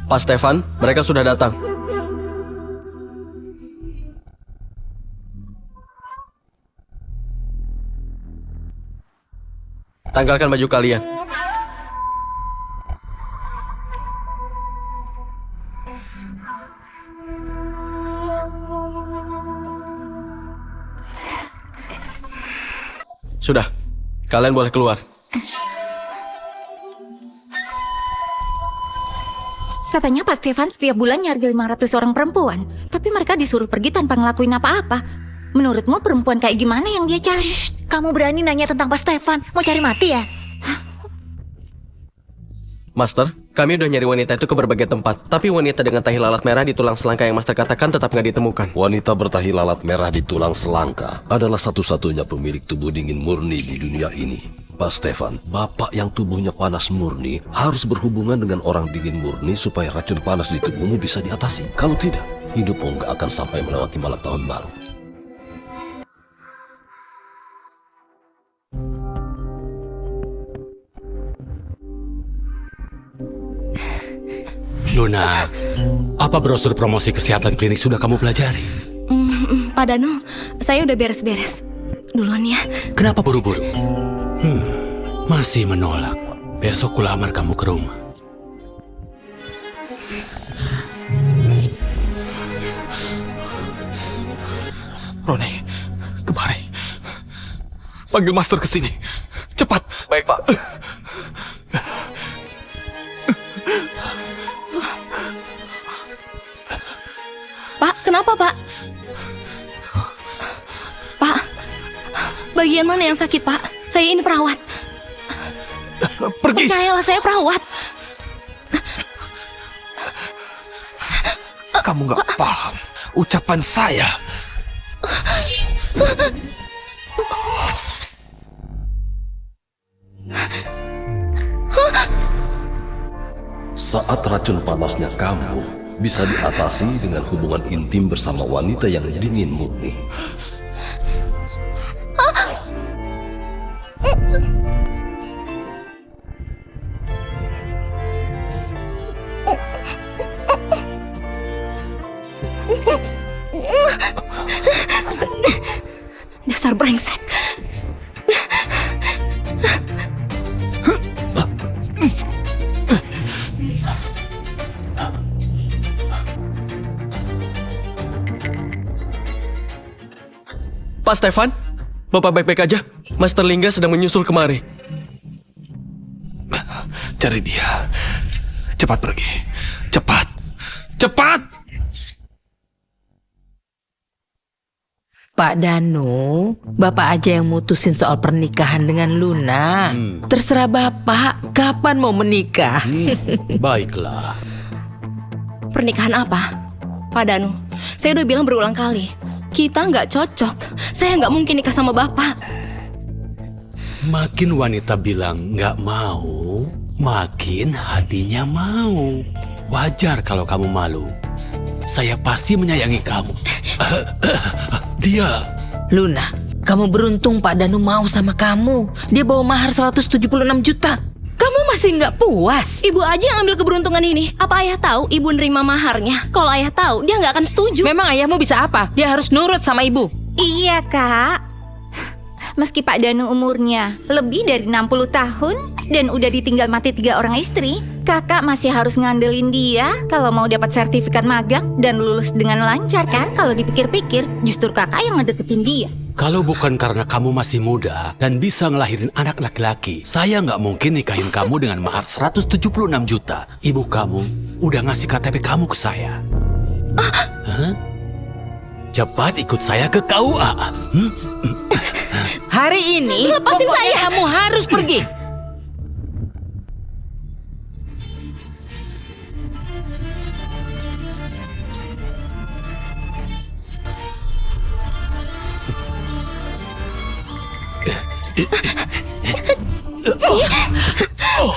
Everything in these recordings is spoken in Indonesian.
Pak Stefan, mereka sudah datang. Tanggalkan baju kalian. Sudah, kalian boleh keluar. Katanya Pak Stefan setiap bulan nyarga 500 orang perempuan, tapi mereka disuruh pergi tanpa ngelakuin apa-apa. Menurutmu perempuan kayak gimana yang dia cari? Shh, kamu berani nanya tentang Pak Stefan? Mau cari mati ya? Master, kami udah nyari wanita itu ke berbagai tempat, tapi wanita dengan tahi lalat merah di tulang selangka yang Master katakan tetap nggak ditemukan. Wanita bertahi lalat merah di tulang selangka adalah satu-satunya pemilik tubuh dingin murni di dunia ini. Pak Stefan, bapak yang tubuhnya panas murni harus berhubungan dengan orang dingin murni supaya racun panas di tubuhmu bisa diatasi. Kalau tidak, hidupmu nggak akan sampai melewati malam tahun baru. Luna, apa brosur promosi kesehatan klinik sudah kamu pelajari? Pak Danu, saya udah beres-beres. Duluan ya. Kenapa buru-buru? Masih menolak. Besok kulamar kamu ke rumah. Roni, kemari. Panggil Master ke sini. Cepat. Baik, Pak. Pak, kenapa Pak? Pak, bagian mana yang sakit Pak? Saya ini perawat. Pergi. Percayalah, saya perawat. Kamu nggak paham ucapan saya. Saat racun panasnya kambuh, bisa diatasi dengan hubungan intim bersama wanita yang dingin murni. Dasar brengsek. Pak Stefan, Bapak baik-baik aja? Master Lingga sedang menyusul kemari. Cari dia. Cepat pergi. Cepat. Cepat. Pak Danu, Bapak aja yang mutusin soal pernikahan dengan Luna. Terserah Bapak, kapan mau menikah? Baiklah. Pernikahan apa? Pak Danu, saya udah bilang berulang kali. Kita nggak cocok. Saya nggak mungkin nikah sama Bapak. Makin wanita bilang nggak mau, makin hatinya mau. Wajar kalau kamu malu. Saya pasti menyayangi kamu. Dia. Luna, kamu beruntung Pak Danu mau sama kamu. Dia bawa mahar 176 juta. Kamu masih nggak puas? Ibu aja yang ambil keberuntungan ini. Apa ayah tahu ibu nerima maharnya? Kalau ayah tahu, dia nggak akan setuju. Memang ayahmu bisa apa? Dia harus nurut sama ibu. Iya, Kak. Meski Pak Danu umurnya lebih dari 60 tahun dan udah ditinggal mati 3 orang istri, kakak masih harus ngandelin dia kalau mau dapat sertifikat magang dan lulus dengan lancar kan? Kalau dipikir-pikir, justru kakak yang ngedeketin dia. Kalau bukan karena kamu masih muda dan bisa ngelahirin anak laki-laki, saya nggak mungkin nikahin kamu dengan mahar 176 juta. Ibu kamu udah ngasih KTP kamu ke saya. Hah? Cepat ikut saya ke KUA. Hari ini, Lepasin pokoknya saya. kamu harus pergi.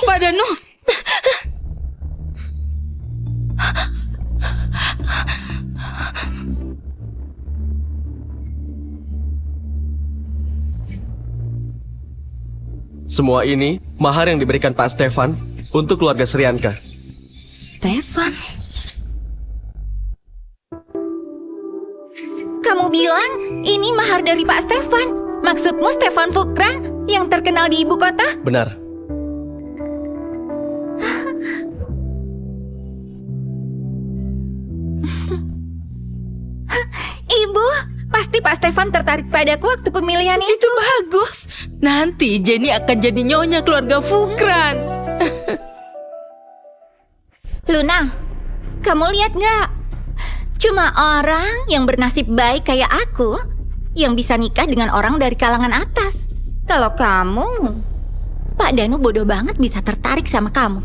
Pak Danu. Semua ini mahar yang diberikan Pak Stefan untuk keluarga Srianka. Stefan. Kamu bilang ini mahar dari Pak Stefan. Maksudmu Stefan Fukran yang terkenal di ibu kota? Benar. Ibu, pasti Pak Stefan tertarik padaku waktu pemilihan itu. Itu bagus. Nanti Jenny akan jadi nyonya keluarga Fukran. Luna, kamu lihat nggak? Cuma orang yang bernasib baik kayak aku yang bisa nikah dengan orang dari kalangan atas. Kalau kamu, Pak Danu bodoh banget bisa tertarik sama kamu.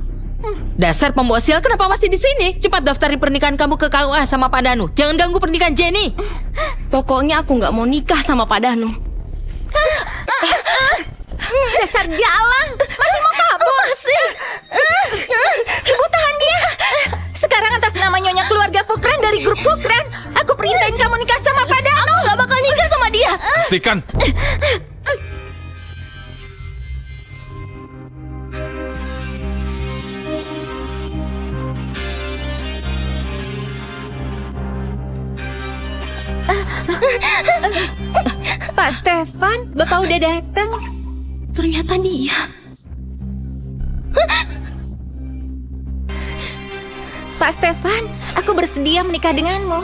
Dasar pembawa sial, kenapa masih di sini? Cepat daftarin pernikahan kamu ke KUA sama Pak Danu. Jangan ganggu pernikahan Jenny. Pokoknya aku nggak mau nikah sama Pak Danu. Dasar jalang, masih mau kabur? Ibu tahan dia. Sekarang atas nama nyonya keluarga Fukran dari grup Fukran, aku perintahin kamu nikah sama Pak Danu. Aku nggak bakal nikah sama dia. Hentikan. Pak Stefan, Bapak udah datang. Ternyata dia. Pak Stefan, aku bersedia menikah denganmu.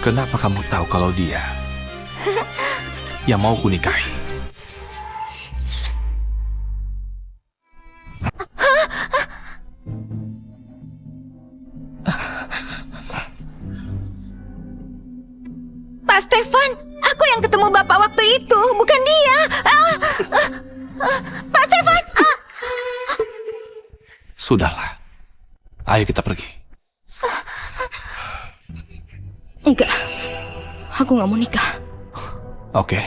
Kenapa kamu tahu kalau dia yang mau kunikahi? Pak Stefan, aku yang ketemu Bapak waktu itu, bukan dia. Pak Stefan. Sudahlah. Ayo kita pergi. Enggak. Aku nggak mau nikah. Oke.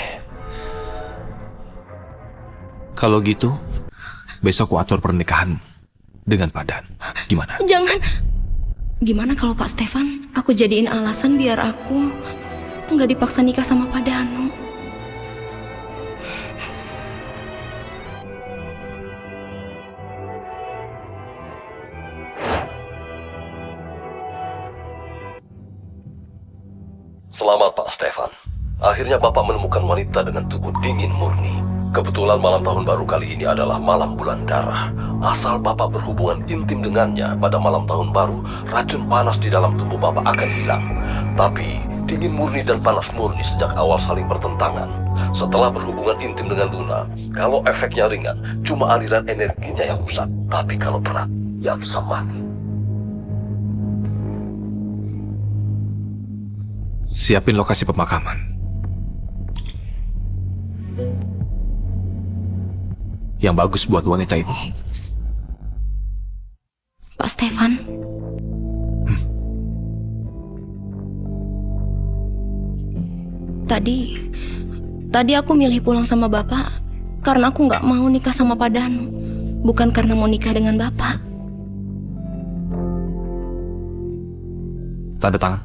Kalau gitu, besok aku atur pernikahan dengan Pak Dan. Gimana? Jangan. Gimana kalau Pak Stefan aku jadiin alasan biar aku nggak dipaksa nikah sama Pak Danu? Selamat Pak Stefan. Akhirnya Bapak menemukan wanita dengan tubuh dingin murni. Kebetulan malam tahun baru kali ini adalah malam bulan darah. Asal Bapak berhubungan intim dengannya pada malam tahun baru, racun panas di dalam tubuh Bapak akan hilang. Tapi dingin murni dan panas murni sejak awal saling bertentangan. Setelah berhubungan intim dengan Luna, kalau efeknya ringan, cuma aliran energinya yang rusak. Tapi kalau berat, ya bisa mati. Siapin lokasi pemakaman. Yang bagus buat wanita itu. Pak Stefan. Tadi aku milih pulang sama Bapak karena aku nggak mau nikah sama Pak Danu, bukan karena mau nikah dengan Bapak. Tanda tangan.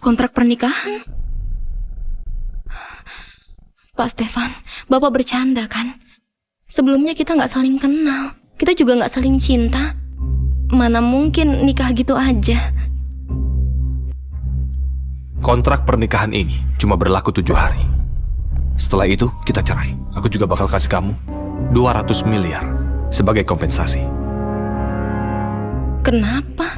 Kontrak pernikahan. Pak Stefan, Bapak bercanda kan? Sebelumnya kita nggak saling kenal. Kita juga nggak saling cinta. Mana mungkin nikah gitu aja. Kontrak pernikahan ini cuma berlaku 7 hari. Setelah itu kita cerai. Aku juga bakal kasih kamu 200 miliar sebagai kompensasi. Kenapa?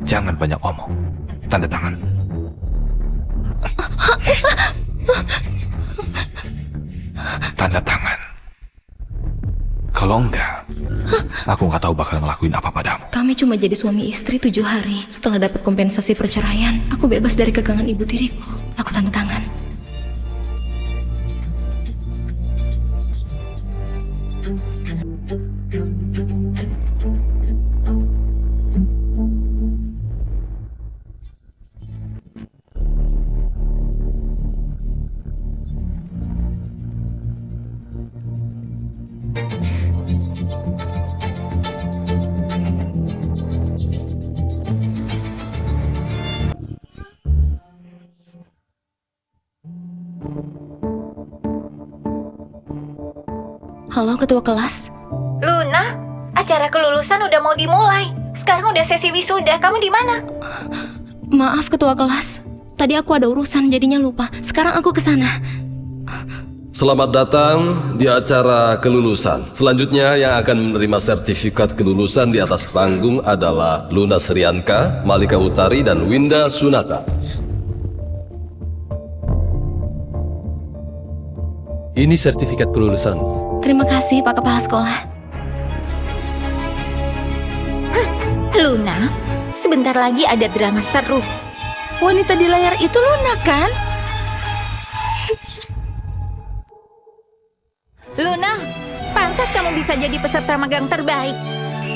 Jangan banyak omong. Tanda tangan. Tanda tangan. Kalau enggak, aku nggak tahu bakal ngelakuin apa padamu. Kami cuma jadi suami istri 7 hari. Setelah dapat kompensasi perceraian, aku bebas dari kekangan ibu tiriku. Aku tanda tangan. Halo ketua kelas. Luna, acara kelulusan udah mau dimulai. Sekarang udah sesi wisuda. Kamu di mana? Maaf ketua kelas. Tadi aku ada urusan jadinya lupa. Sekarang aku ke sana. Selamat datang di acara kelulusan. Selanjutnya yang akan menerima sertifikat kelulusan di atas panggung adalah Luna Srianka, Malika Utari, dan Winda Sunata. Ini sertifikat kelulusan. Terima kasih Pak Kepala Sekolah. Luna, sebentar lagi ada drama seru. Wanita di layar itu Luna kan? Luna, pantas kamu bisa jadi peserta magang terbaik.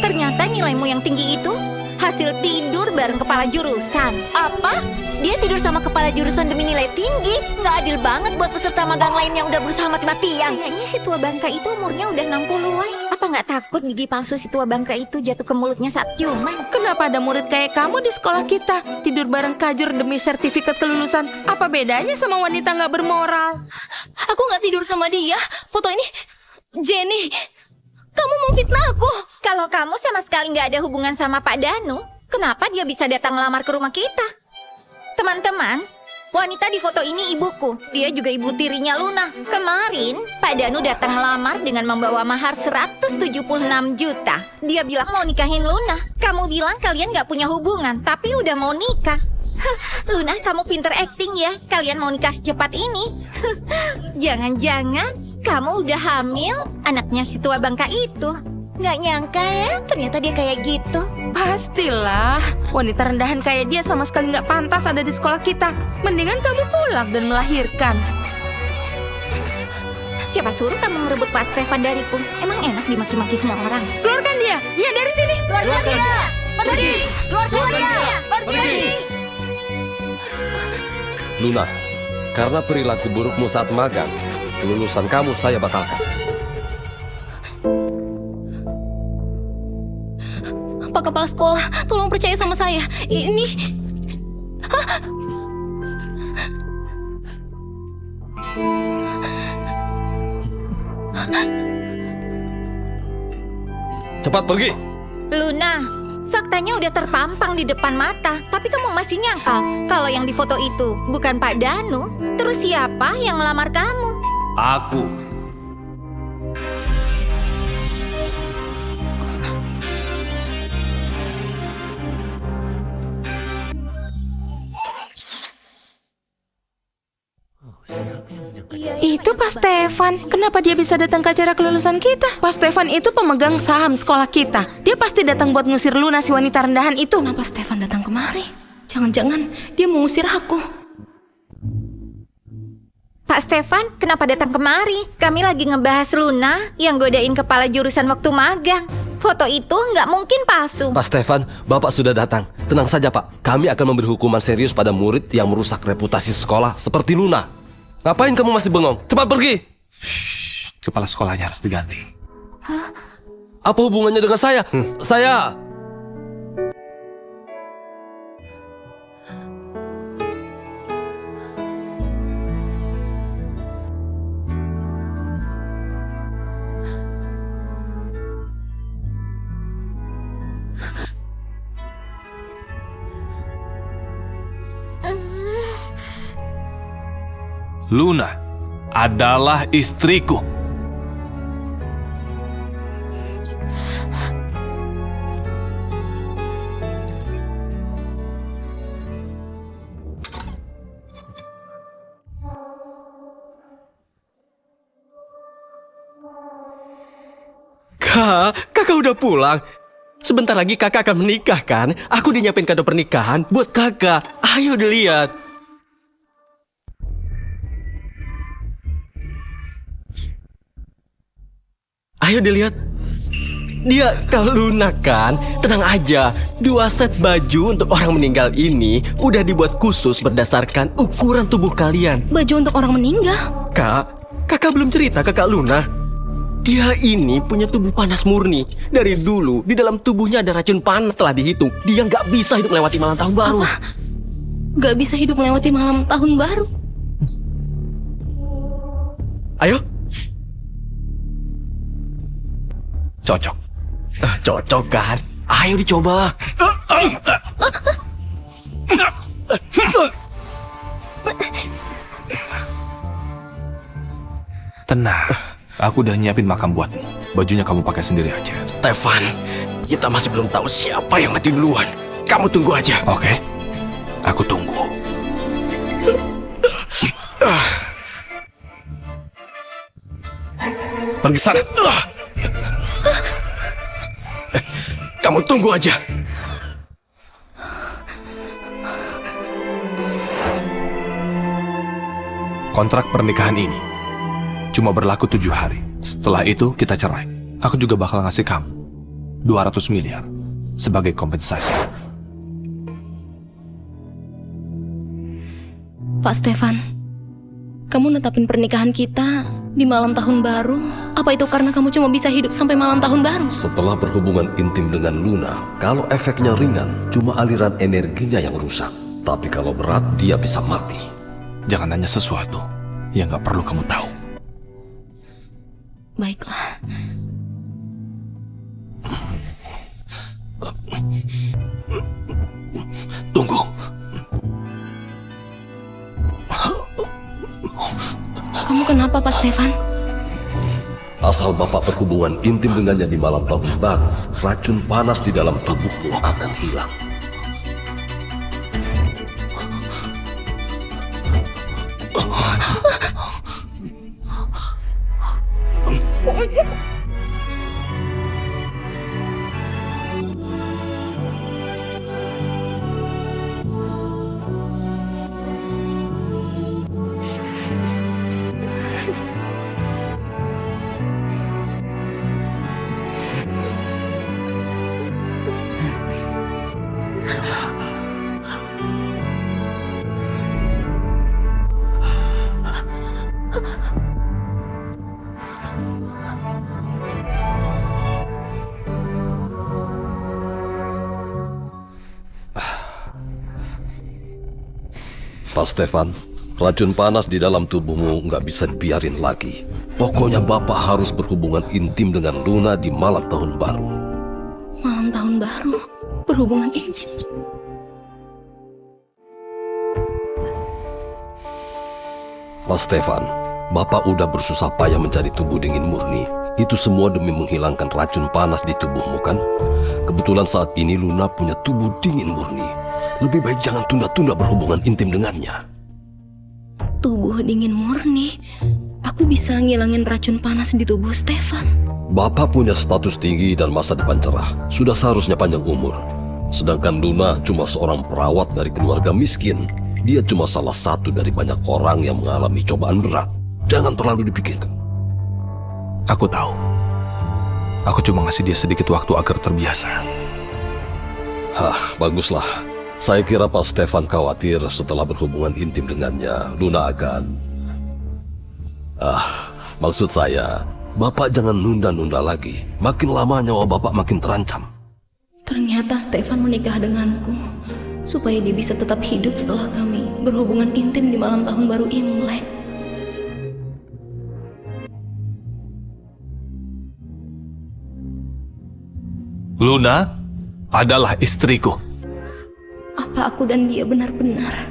Ternyata nilaimu yang tinggi itu hasil tidur bareng kepala jurusan. Apa? Dia tidur sama kepala jurusan demi nilai tinggi? Nggak adil banget buat peserta magang lain yang udah berusaha mati-matian. Kayaknya si tua bangka itu umurnya udah 60-an. Apa nggak takut gigi palsu si tua bangka itu jatuh ke mulutnya saat ciuman? Kenapa ada murid kayak kamu di sekolah kita? Tidur bareng kajur demi sertifikat kelulusan. Apa bedanya sama wanita nggak bermoral? Aku nggak tidur sama dia. Foto ini Jenny. Kamu mau fitnah aku? Kalau kamu sama sekali nggak ada hubungan sama Pak Danu, kenapa dia bisa datang melamar ke rumah kita? Teman-teman, wanita di foto ini ibuku. Dia juga ibu tirinya Luna. Kemarin, Pak Danu datang melamar dengan membawa mahar 176 juta. Dia bilang mau nikahin Luna. Kamu bilang kalian nggak punya hubungan, tapi udah mau nikah. Luna, kamu pinter acting ya. Kalian mau nikah secepat ini. Jangan-jangan kamu udah hamil anaknya si tua bangka itu. Nggak nyangka ya, ternyata dia kayak gitu. Pastilah, wanita rendahan kayak dia sama sekali nggak pantas ada di sekolah kita. Mendingan kamu pulang dan melahirkan. Siapa suruh kamu merebut Pak Stefan dariku? Emang enak dimaki-maki semua orang? Keluarkan dia, ya dari sini. Keluarkan dia! Pergi! Keluarkan dia! Pergi! Luna, karena perilaku burukmu saat magang, kelulusan kamu saya batalkan. Pak Kepala Sekolah, tolong percaya sama saya. Ini... Cepat pergi! Luna, faktanya udah terpampang di depan mata, tapi kamu masih nyangkal kalau yang di foto itu bukan Pak Danu. Terus siapa yang melamar kamu? Aku. Itu Pak Stefan. Kenapa dia bisa datang ke acara kelulusan kita? Pak Stefan itu pemegang saham sekolah kita. Dia pasti datang buat ngusir Luna si wanita rendahan itu. Kenapa Stefan datang kemari? Jangan-jangan dia mengusir aku. Pak Stefan, kenapa datang kemari? Kami lagi ngebahas Luna yang godain kepala jurusan waktu magang. Foto itu nggak mungkin palsu. Pak Stefan, Bapak sudah datang. Tenang saja Pak, kami akan memberi hukuman serius pada murid yang merusak reputasi sekolah seperti Luna. Ngapain kamu masih bengong? Cepat pergi! Kepala sekolahnya harus diganti. Apa hubungannya dengan saya? Saya... Luna adalah istriku. Kakak udah pulang. Sebentar lagi kakak akan menikah kan? Aku udah nyiapin kado pernikahan buat kakak. Ayo dilihat. Ayo dilihat. Dia Kak Luna kan? Tenang aja. 2 set baju untuk orang meninggal ini udah dibuat khusus berdasarkan ukuran tubuh kalian. Baju untuk orang meninggal? Kakak belum cerita ke Kak Luna. Dia ini punya tubuh panas murni. Dari dulu di dalam tubuhnya ada racun panas telah dihitung. Dia nggak bisa hidup melewati malam tahun baru. Apa? Gak bisa hidup melewati malam tahun baru? Ayo. Cocok. Cocok kan? Ayo dicoba. Tenang, aku udah nyiapin makam buatmu. Bajunya kamu pakai sendiri aja. Stefan, kita masih belum tahu siapa yang mati duluan. Kamu tunggu aja. Oke? Aku tunggu. Pergi sana. Kamu tunggu aja. Kontrak pernikahan ini cuma berlaku 7 hari. Setelah itu kita cerai. Aku juga bakal ngasih kamu 200 miliar sebagai kompensasi. Pak Stefan, kamu netapin pernikahan kita di malam tahun baru. Apa itu karena kamu cuma bisa hidup sampai malam tahun baru? Setelah berhubungan intim dengan Luna, kalau efeknya ringan, cuma aliran energinya yang rusak. Tapi kalau berat, dia bisa mati. Jangan nanya sesuatu yang gak perlu kamu tahu. Baiklah. Tunggu. Kamu kenapa, Pak Stefan? Asal Bapak berhubungan intim dengannya di malam tahun baru, racun panas di dalam tubuhmu akan hilang. Pak Stefan, racun panas di dalam tubuhmu nggak bisa dibiarin lagi. Pokoknya Bapak harus berhubungan intim dengan Luna di malam tahun baru. Malam tahun baru, berhubungan intim. Pak Stefan, Bapak udah bersusah payah mencari tubuh dingin murni. Itu semua demi menghilangkan racun panas di tubuhmu kan? Kebetulan saat ini Luna punya tubuh dingin murni. Lebih baik jangan tunda-tunda berhubungan intim dengannya. Tubuh dingin murni. Aku bisa ngilangin racun panas di tubuh Stefan. Bapak punya status tinggi dan masa depan cerah. Sudah seharusnya panjang umur. Sedangkan Luna cuma seorang perawat dari keluarga miskin. Dia cuma salah satu dari banyak orang yang mengalami cobaan berat. Jangan terlalu dipikirkan. Aku tahu. Aku cuma ngasih dia sedikit waktu agar terbiasa. Baguslah. Saya kira Pak Stefan khawatir setelah berhubungan intim dengannya, Luna akan... maksud saya, Bapak jangan nunda-nunda lagi. Makin lama nyawa Bapak makin terancam. Ternyata Stefan menikah denganku supaya dia bisa tetap hidup setelah kami berhubungan intim di malam tahun baru Imlek. Luna adalah istriku. Apa aku dan dia benar-benar?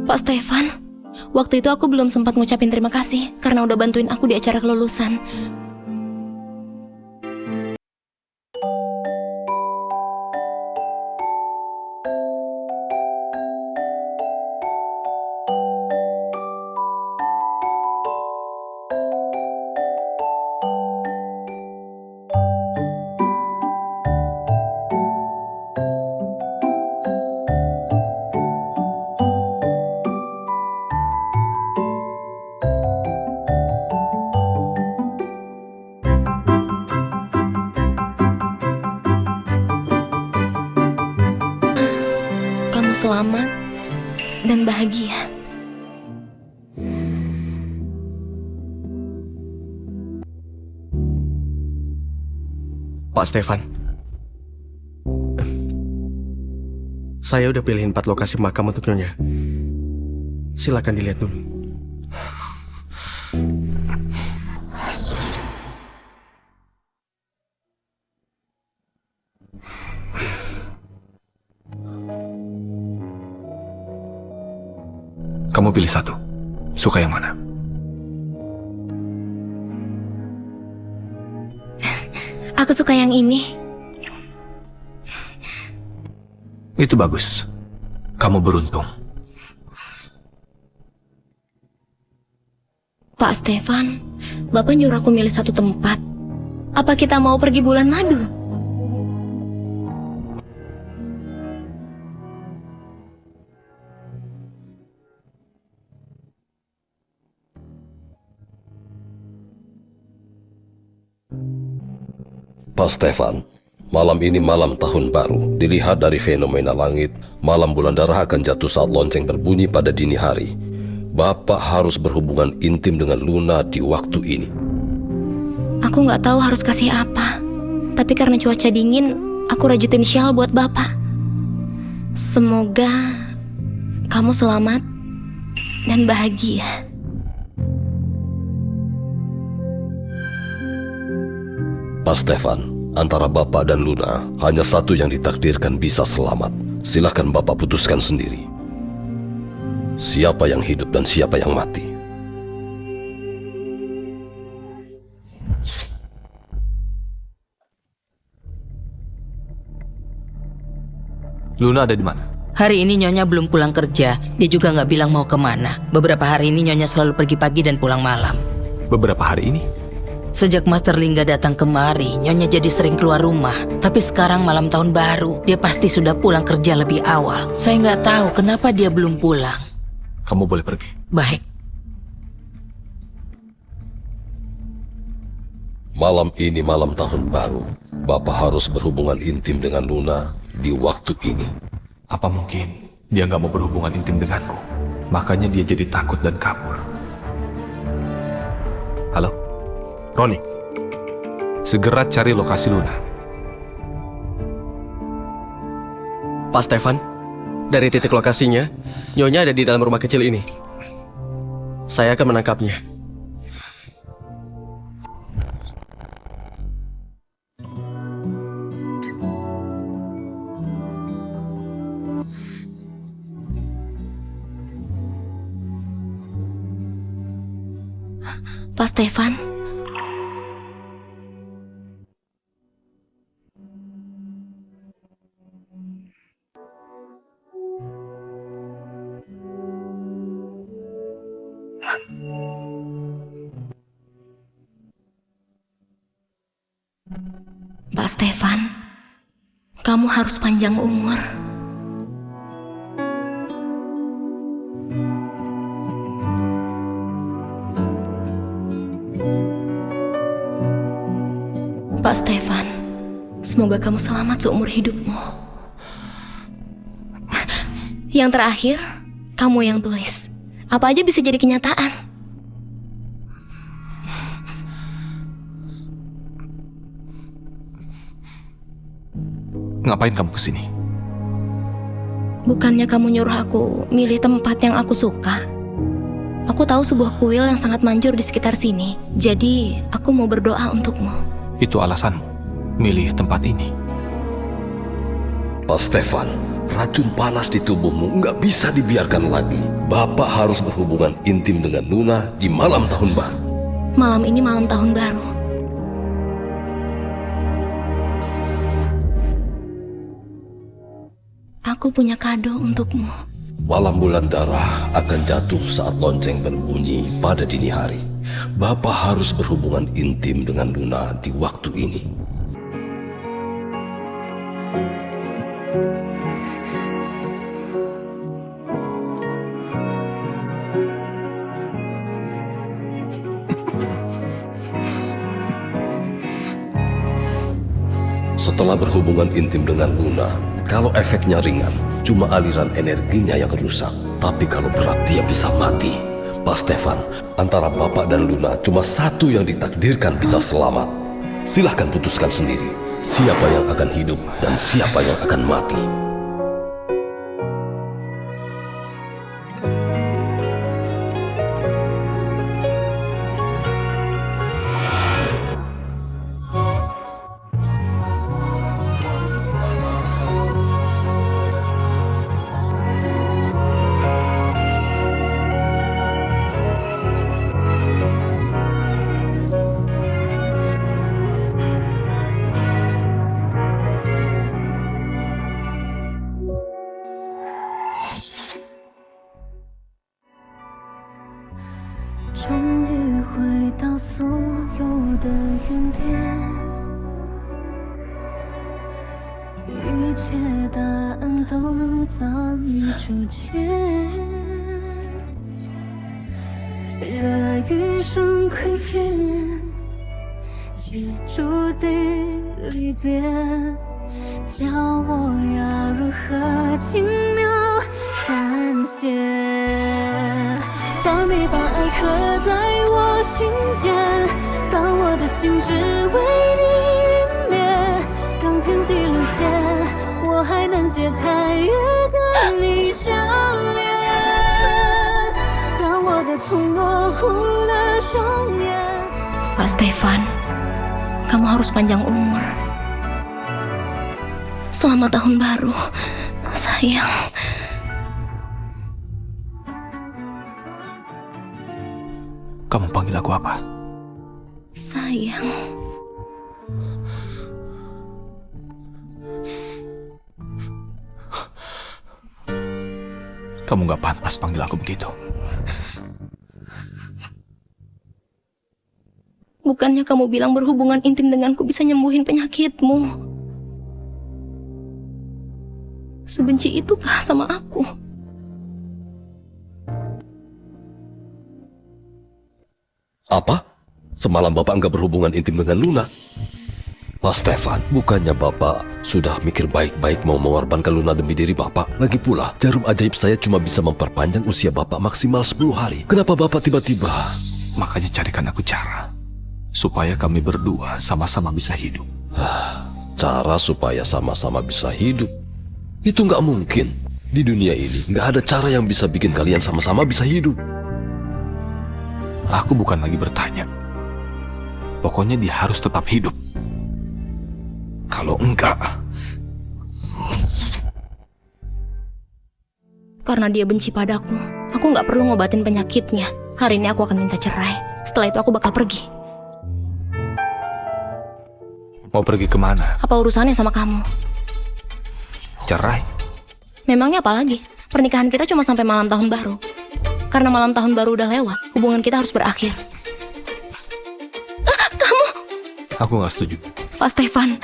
Pak Stefan, waktu itu aku belum sempat ngucapin terima kasih karena udah bantuin aku di acara kelulusan. selamat dan bahagia. Pak Stefan, saya udah pilihin 4 lokasi makam untuk Nyonya. Silakan dilihat dulu. Kamu pilih satu. Suka yang mana? Aku suka yang ini. Itu bagus. Kamu beruntung. Pak Stefan, Bapak nyuruh aku milih satu tempat. Apa kita mau pergi bulan madu? Pak Stefan, malam ini malam tahun baru. Dilihat dari fenomena langit, malam bulan darah akan jatuh saat lonceng berbunyi pada dini hari. Bapak harus berhubungan intim dengan Luna di waktu ini. Aku nggak tahu harus kasih apa. Tapi karena cuaca dingin, aku rajutin shawl buat Bapak. Semoga kamu selamat dan bahagia. Pak Stefan, antara Bapak dan Luna, hanya satu yang ditakdirkan bisa selamat. Silakan Bapak putuskan sendiri. Siapa yang hidup dan siapa yang mati. Luna ada di mana? Hari ini Nyonya belum pulang kerja. Dia juga nggak bilang mau kemana. Beberapa hari ini Nyonya selalu pergi pagi dan pulang malam. Beberapa hari ini? Sejak Master Lingga datang kemari, Nyonya jadi sering keluar rumah. Tapi sekarang malam tahun baru, dia pasti sudah pulang kerja lebih awal. Saya nggak tahu kenapa dia belum pulang. Kamu boleh pergi. Baik. Malam ini malam tahun baru. Bapak harus berhubungan intim dengan Luna di waktu ini. Apa mungkin dia nggak mau berhubungan intim denganku? Makanya dia jadi takut dan kabur. Halo? Roni, segera cari lokasi Luna. Pak Stefan, dari titik lokasinya, Nyonya ada di dalam rumah kecil ini. Saya akan menangkapnya. Pak Stefan, Pak Stefan, kamu harus panjang umur. Pak Stefan, semoga kamu selamat seumur hidupmu. Yang terakhir, kamu yang tulis. Apa aja bisa jadi kenyataan. Ngapain kamu kesini? Bukannya kamu nyuruh aku milih tempat yang aku suka. Aku tahu sebuah kuil yang sangat manjur di sekitar sini. Jadi, aku mau berdoa untukmu. Itu alasanmu, milih tempat ini. Pak Stefan, racun panas di tubuhmu nggak bisa dibiarkan lagi. Bapak harus berhubungan intim dengan Luna di malam tahun baru. Malam ini malam tahun baru. Aku punya kado untukmu. Malam bulan darah akan jatuh saat lonceng berbunyi pada dini hari. Bapak harus berhubungan intim dengan Luna di waktu ini. Setelah berhubungan intim dengan Luna, kalau efeknya ringan, cuma aliran energinya yang rusak. Tapi kalau berat dia bisa mati. Pak Stefan, antara Bapak dan Luna cuma satu yang ditakdirkan bisa selamat. Silahkan putuskan sendiri, siapa yang akan hidup dan siapa yang akan mati. Pak Stefan, kamu harus panjang umur. Selamat tahun baru, sayang. Kamu panggil aku apa? Sayang. Kamu gak pantas panggil aku begitu. Bukannya kamu bilang berhubungan intim denganku bisa nyembuhin penyakitmu? Sebenci itukah sama aku? Apa? Semalam Bapak nggak berhubungan intim dengan Luna? Pak Stefan, bukannya Bapak sudah mikir baik-baik mau mengorbankan Luna demi diri Bapak? Lagi pula, jarum ajaib saya cuma bisa memperpanjang usia Bapak maksimal 10 hari. Kenapa Bapak tiba-tiba? Makanya carikan aku cara supaya kami berdua sama-sama bisa hidup. Cara supaya sama-sama bisa hidup? Itu nggak mungkin. Di dunia ini nggak ada cara yang bisa bikin kalian sama-sama bisa hidup. Aku bukan lagi bertanya. Pokoknya dia harus tetap hidup. Kalau enggak... Karena dia benci padaku, aku nggak perlu ngobatin penyakitnya. Hari ini aku akan minta cerai. Setelah itu aku bakal pergi. Mau pergi kemana? Apa urusannya sama kamu? Cerai? Memangnya apa lagi? Pernikahan kita cuma sampai malam tahun baru. Karena malam tahun baru udah lewat, hubungan kita harus berakhir. Kamu? Aku gak setuju. Pak Stefan,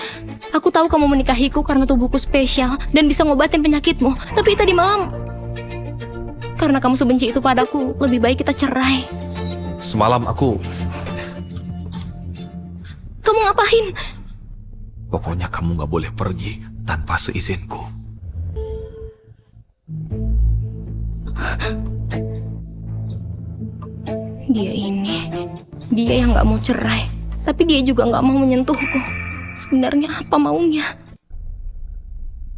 aku tahu kamu menikahiku karena tubuhku spesial dan bisa ngobatin penyakitmu. Tapi tadi malam, karena kamu sebenci itu padaku, lebih baik kita cerai. Semalam aku... Kamu ngapain? Pokoknya kamu gak boleh pergi tanpa seizinku. Dia yang gak mau cerai, tapi dia juga gak mau menyentuhku. Sebenarnya apa maunya?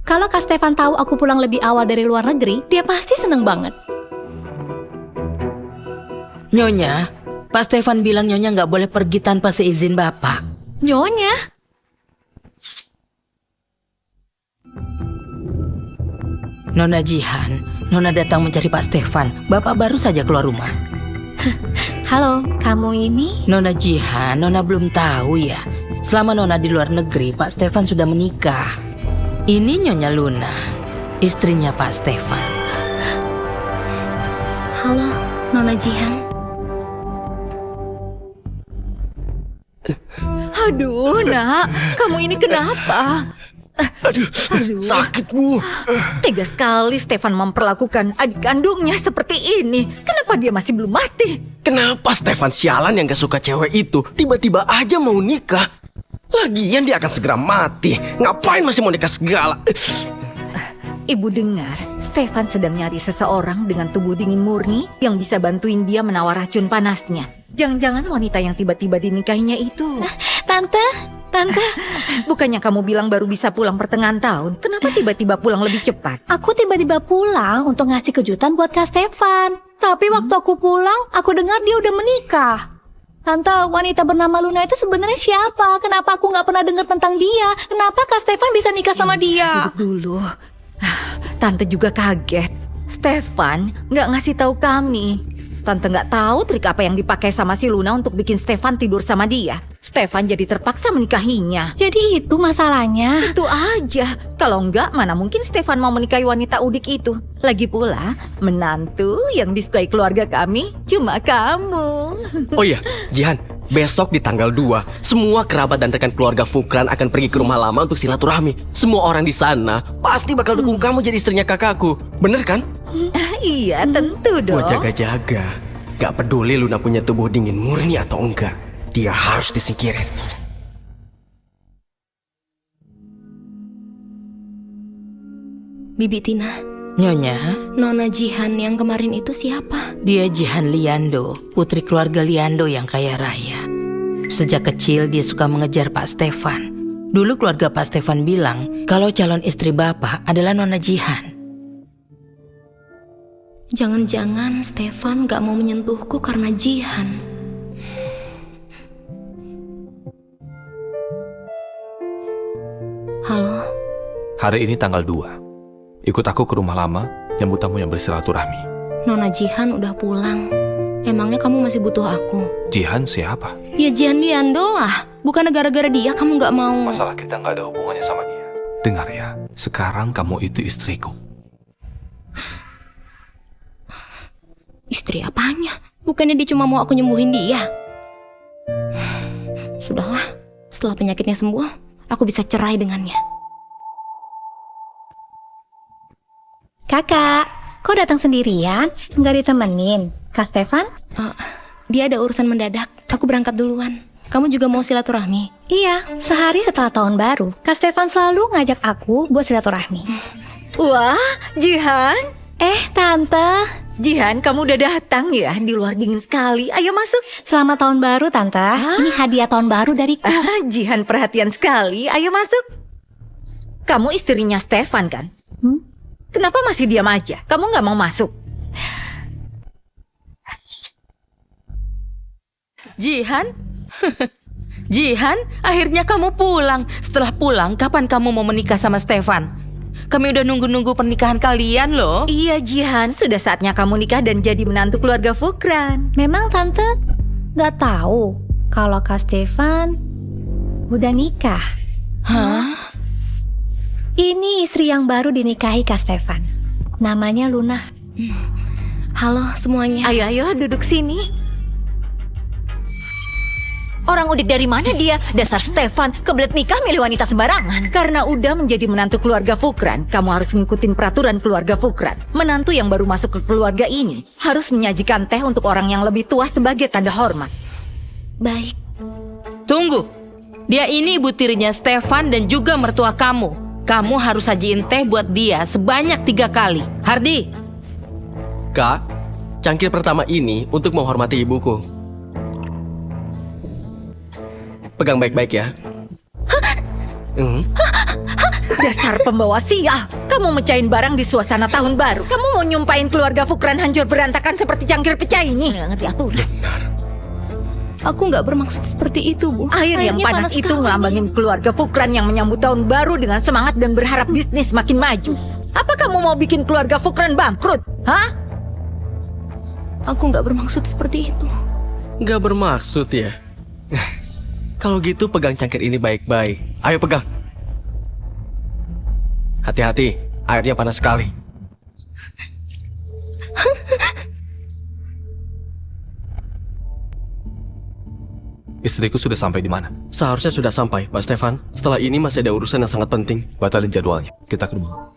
Kalau Kak Stefan tahu aku pulang lebih awal dari luar negeri, dia pasti seneng banget. Nyonya, Pak Stefan bilang Nyonya nggak boleh pergi tanpa seizin Bapak. Nyonya? Nona Jihan, Nona datang mencari Pak Stefan. Bapak baru saja keluar rumah. Halo, kamu ini? Nona Jihan, Nona belum tahu ya. Selama Nona di luar negeri, Pak Stefan sudah menikah. Ini Nyonya Luna, istrinya Pak Stefan. Halo, Nona Jihan. Aduh, nak, kamu ini kenapa? Aduh, sakit Bu. Tega sekali Stefan memperlakukan adik kandungnya seperti ini. Kenapa dia masih belum mati? Kenapa Stefan sialan yang gak suka cewek itu tiba-tiba aja mau nikah? Lagian dia akan segera mati. Ngapain masih mau nikah segala? Ibu dengar, Stefan sedang nyari seseorang dengan tubuh dingin murni yang bisa bantuin dia menawar racun panasnya. Jangan-jangan wanita yang tiba-tiba dinikahinya itu. Tante, Bukannya kamu bilang baru bisa pulang pertengahan tahun? Kenapa tiba-tiba pulang lebih cepat? aku tiba-tiba pulang untuk ngasih kejutan buat Kak Stefan. Tapi waktu aku pulang, aku dengar dia udah menikah. Tante, wanita bernama Luna itu sebenarnya siapa? Kenapa aku nggak pernah dengar tentang dia? Kenapa Kak Stefan bisa nikah sama dia? Duduk dulu. Tante juga kaget. Stefan nggak ngasih tahu kami. Tante nggak tahu trik apa yang dipakai sama si Luna untuk bikin Stefan tidur sama dia. Stefan jadi terpaksa menikahinya. Jadi itu masalahnya. Itu aja. Kalau enggak, mana mungkin Stefan mau menikahi wanita udik itu. Lagi pula, menantu yang disukai keluarga kami cuma kamu. Oh iya, Jihan, besok di tanggal 2, semua kerabat dan rekan keluarga Fukran akan pergi ke rumah lama untuk silaturahmi. Semua orang di sana pasti bakal dukung kamu jadi istrinya kakakku. Bener kan? Iya, tentu dong. Buat jaga-jaga. Gak peduli Luna punya tubuh dingin murni atau enggak, dia harus disingkirin. Bibi Tina, Nyonya, Nona Jihan yang kemarin itu siapa? dia Jihan Liando, putri keluarga Liando yang kaya raya. Sejak kecil dia suka mengejar Pak Stefan. Dulu keluarga Pak Stefan bilang kalau calon istri Bapak adalah Nona Jihan. Jangan-jangan Stefan gak mau menyentuhku karena Jihan. Halo, Hari ini tanggal 2. Ikut aku ke rumah lama, nyambut tamu yang bersilaturahmi. Nona Jihan udah pulang. Emangnya kamu masih butuh aku? Jihan siapa? Ya Jihan Liando lah. Bukan gara-gara dia kamu gak mau. Masalah kita nggak ada hubungannya sama dia. Dengar ya, sekarang kamu itu istriku. Istri apanya? Bukannya dia cuma mau aku nyembuhin dia? Sudahlah, setelah penyakitnya sembuh, aku bisa cerai dengannya. Kakak, kok datang sendirian? Nggak ditemenin? Kak Stefan? Dia ada urusan mendadak. Aku berangkat duluan. Kamu juga mau silaturahmi? Iya, sehari setelah tahun baru, Kak Stefan selalu ngajak aku buat silaturahmi. Wah, Jihan. Tante. Jihan, kamu udah datang ya? Di luar dingin sekali. Ayo masuk. Selamat tahun baru, Tante. Ini hadiah tahun baru dariku. Jihan perhatian sekali. Ayo masuk. Kamu istrinya Stefan kan? Kenapa masih diam aja? Kamu nggak mau masuk? Jihan? Jihan, akhirnya kamu pulang. Setelah pulang, kapan kamu mau menikah sama Stefan? Kami udah nunggu-nunggu pernikahan kalian loh. Iya Jihan, sudah saatnya kamu nikah dan jadi menantu keluarga Fukran. Memang Tante nggak tahu kalau Kak Stefan udah nikah. Hah? Ini istri yang baru dinikahi Kak Stefan. Namanya Luna. Halo semuanya. Ayo duduk sini. Orang udik dari mana dia? Dasar Stefan, kebelet nikah milih wanita sembarangan. Karena udah menjadi menantu keluarga Fukran, kamu harus ngikutin peraturan keluarga Fukran. Menantu yang baru masuk ke keluarga ini harus menyajikan teh untuk orang yang lebih tua sebagai tanda hormat. Baik. Tunggu. Dia ini ibu tirinya Stefan dan juga mertua kamu. Kamu harus sajiin teh buat dia sebanyak 3 kali. Hardi. Kak, cangkir pertama ini untuk menghormati ibuku. Pegang baik-baik ya. Dasar pembawa sial. Kamu mecahin barang di suasana tahun baru. Kamu mau nyumpain keluarga Fukran hancur berantakan seperti cangkir pecah ini. Nggak ngerti aturan. Aku nggak bermaksud seperti itu, Bu. Air yang Airnya panas itu sekali. ngelambangin keluarga Fukran yang menyambut tahun baru dengan semangat dan berharap bisnis makin maju. Apa kamu mau bikin keluarga Fukran bangkrut? Hah? Aku nggak bermaksud seperti itu. Gak bermaksud ya. Kalau gitu pegang cangkir ini baik-baik. Ayo pegang. Hati-hati, airnya panas sekali. Istriku sudah sampai di mana? Seharusnya sudah sampai, Pak Stefan. Setelah ini masih ada urusan yang sangat penting. Batalin jadwalnya. Kita ke rumah.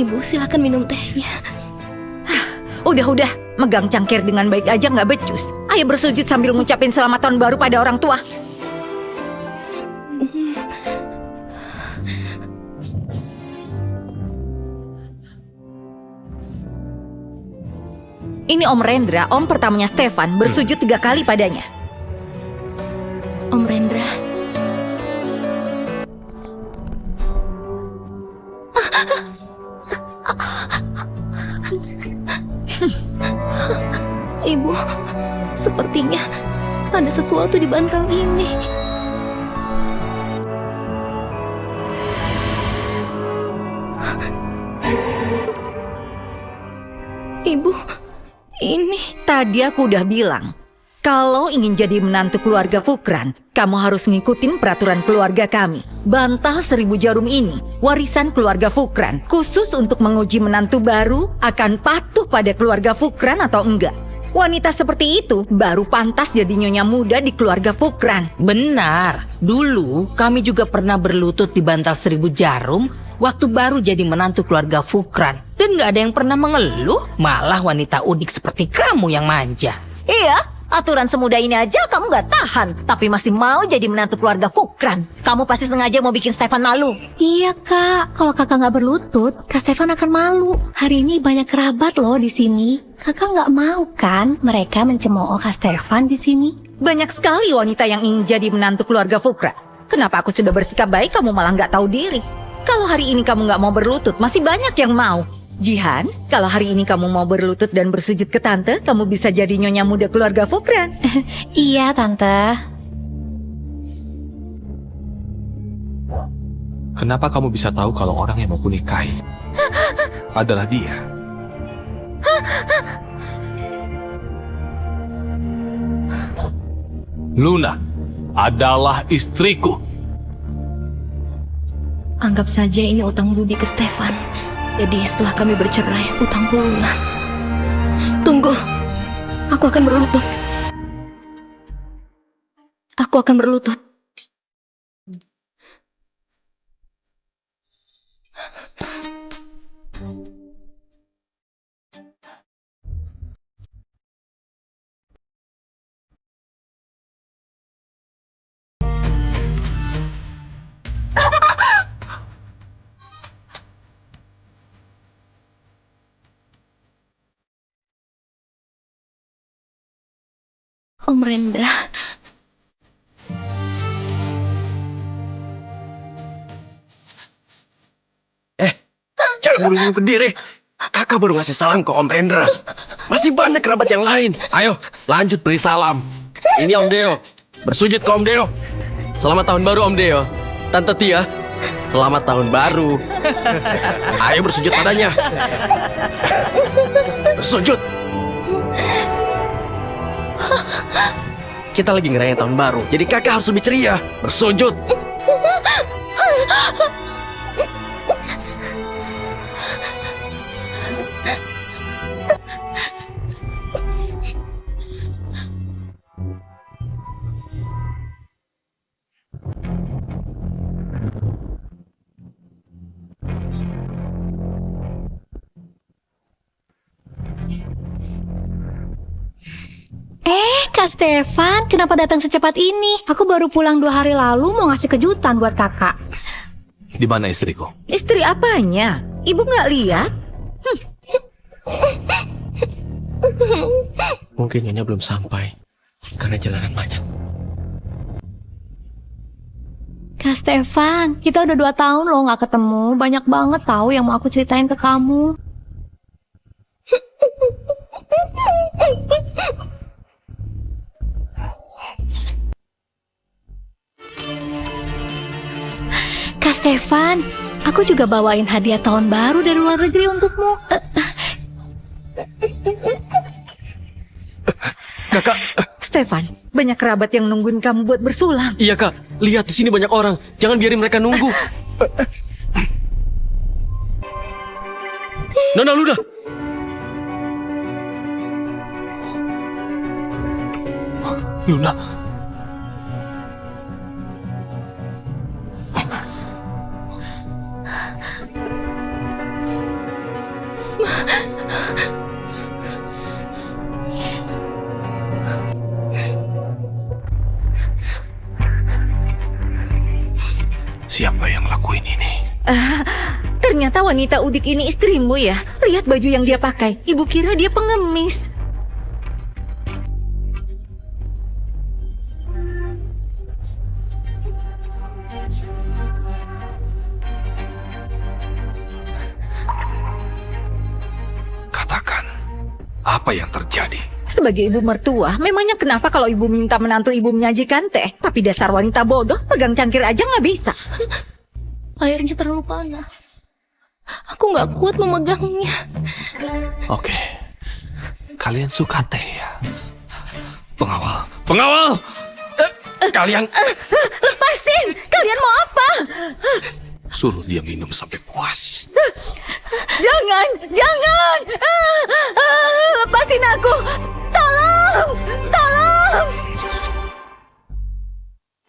Ibu, silakan minum tehnya. Udah, megang cangkir dengan baik aja nggak becus. Ayo bersujud sambil ngucapin selamat tahun baru pada orang tua. Ini Om Rendra, om pertamanya Stefan, bersujud 3 kali padanya. Om Rendra. Ibu, sepertinya ada sesuatu di bantal ini. Ibu, ini... Tadi aku udah bilang, kalau ingin jadi menantu keluarga Fukran, kamu harus ngikutin peraturan keluarga kami. Bantal 1000 jarum ini, warisan keluarga Fukran, khusus untuk menguji menantu baru akan patuh pada keluarga Fukran atau enggak. Wanita seperti itu baru pantas jadi nyonya muda di keluarga Fukran. Benar, dulu kami juga pernah berlutut di bantal 1000 jarum waktu baru jadi menantu keluarga Fukran. Dan gak ada yang pernah mengeluh, malah wanita udik seperti kamu yang manja. Iya, aturan semudah ini aja kamu gak tahan. Tapi masih mau jadi menantu keluarga Fukran. Kamu pasti sengaja mau bikin Stefan malu. Iya kak, kalau kakak nggak berlutut, Kak Stefan akan malu. Hari ini banyak kerabat loh di sini. Kakak nggak mau kan mereka mencemooh Kak Stefan di sini? Banyak sekali wanita yang ingin jadi menantu keluarga Fukran. Kenapa aku sudah bersikap baik, kamu malah nggak tahu diri? Kalau hari ini kamu nggak mau berlutut, masih banyak yang mau. Jihan, kalau hari ini kamu mau berlutut dan bersujud ke tante, kamu bisa jadi nyonya muda keluarga Fukran. Iya tante. Kenapa kamu bisa tahu kalau orang yang mau kunikahi adalah dia? Luna adalah istriku. Anggap saja ini utang budi ke Stefan. Jadi setelah kami bercerai, utangku lunas. Tunggu, aku akan berlutut. Aku akan berlutut. Om Rendra. Jangan buru-buru berdiri. Kakak baru ngasih salam ke Om Rendra. Masih banyak kerabat yang lain. Ayo, lanjut beri salam. Ini Om Deo. Bersujud ke Om Deo. Selamat tahun baru Om Deo. Tante Tia, selamat tahun baru. Ayo bersujud padanya. Bersujud. Kita lagi ngerayain tahun baru, jadi kakak harus lebih ceria. Bersujud. Kak Stefan, kenapa datang secepat ini? Aku baru pulang 2 hari lalu mau ngasih kejutan buat kakak. Di mana istriku? Istri apanya? Ibu nggak lihat? Mungkin Nyonya belum sampai karena jalanan macet. Kak Stefan, kita udah 2 tahun loh nggak ketemu. Banyak banget tahu yang mau aku ceritain ke kamu. Kak Stefan, aku juga bawain hadiah tahun baru dari luar negeri untukmu. Kakak, Stefan, banyak kerabat yang nungguin kamu buat bersulam. iya kak. Lihat di sini banyak orang. Jangan biarin mereka nunggu. Nona Luna. Luna. Siapa yang lakuin ini? Ternyata wanita udik ini istrimu ya. Lihat baju yang dia pakai. Ibu kira dia pengemis. Katakan, apa yang terjadi? Sebagai ibu mertua, memangnya kenapa kalau ibu minta menantu ibu menyajikan teh? Tapi dasar wanita bodoh, pegang cangkir aja nggak bisa. Airnya terlalu panas. Aku nggak kuat memegangnya. Oke, kalian suka teh ya? Pengawal! Pengawal! Kalian Lepasin! Kalian mau apa? suruh dia minum sampai puas. Jangan! Jangan! Lepasin aku! Tolong! Tolong!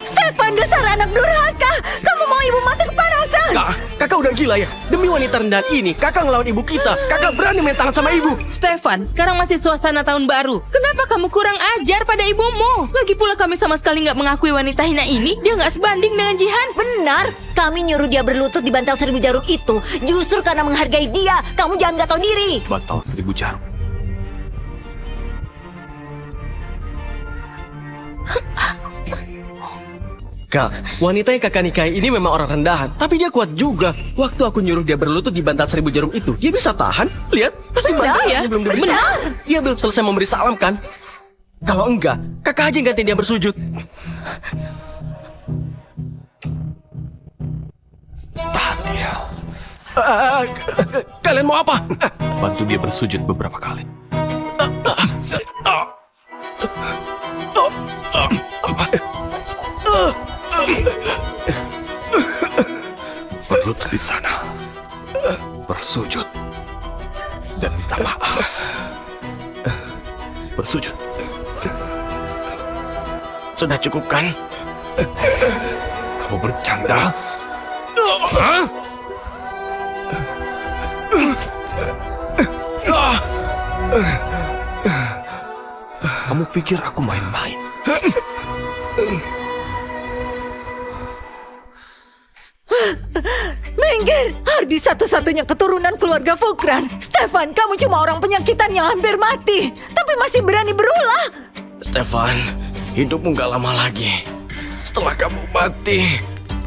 Stefan, dasar anak durhaka! Kamu mau ibu mati kepanasan? Kakak udah gila ya? Demi wanita rendahan ini, kakak ngelawan ibu kita. Kakak berani main tangan sama ibu. Stefan, sekarang masih suasana tahun baru. Kenapa kamu kurang ajar pada ibumu? Lagi pula kami sama sekali nggak mengakui wanita hina ini. Dia nggak sebanding dengan Jihan. Benar, kami nyuruh dia berlutut di bantal 1000 jarum itu justru karena menghargai dia. Kamu jangan nggak tahu diri. Bantal 1000 jarum. Kak, wanita yang kakak nikahi ini memang orang rendahan, tapi dia kuat juga. Waktu aku nyuruh dia berlutut di bantal 1000 jarum itu, dia bisa tahan. Lihat, pasti Benar, banyak ya? yang belum bisa. Benar. Dia belum selesai memberi salam kan? Kalau enggak, kakak aja yang gantiin dia bersujud. Tahan dia. Kalian mau apa? Bantu dia bersujud beberapa kali. Berlutut di sana, bersujud, dan minta maaf. Bersujud. Sudah cukup kan? Kamu bercanda? Hah? Kamu pikir aku main-main? Minggir! Hardy satu-satunya keturunan keluarga Fukran. Stefan, kamu cuma orang penyakitan yang hampir mati, tapi masih berani berulah. Stefan, hidupmu gak lama lagi. Setelah kamu mati,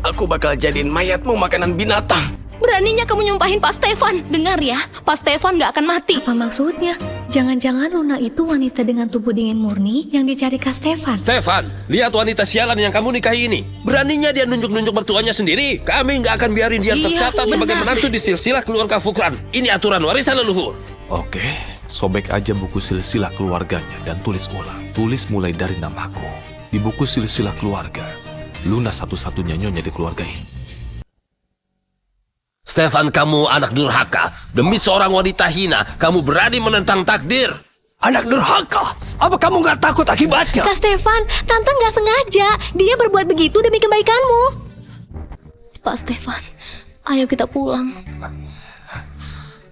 aku bakal jadiin mayatmu makanan binatang. Beraninya kamu nyumpahin Pak Stefan. Dengar ya, Pak Stefan nggak akan mati. Apa maksudnya? Jangan-jangan Luna itu wanita dengan tubuh dingin murni yang dicari Kak Stefan. Stefan, lihat wanita sialan yang kamu nikahi ini. Beraninya dia nunjuk-nunjuk mertuanya sendiri. Kami nggak akan biarin dia tercatat sebagai menantu di silsilah keluarga Fukran. Ini aturan warisan leluhur. Oke, sobek aja buku silsilah keluarganya dan tulis ulang. Tulis mulai dari namaku. Di buku silsilah keluarga, Luna satu-satunya nyonya di keluarga ini. Stefan, kamu anak durhaka. Demi seorang wanita hina, kamu berani menentang takdir. Anak durhaka, apa kamu gak takut akibatnya? Kak Stefan, Tante nggak sengaja. Dia berbuat begitu demi kebaikanmu. Pak Stefan, ayo kita pulang.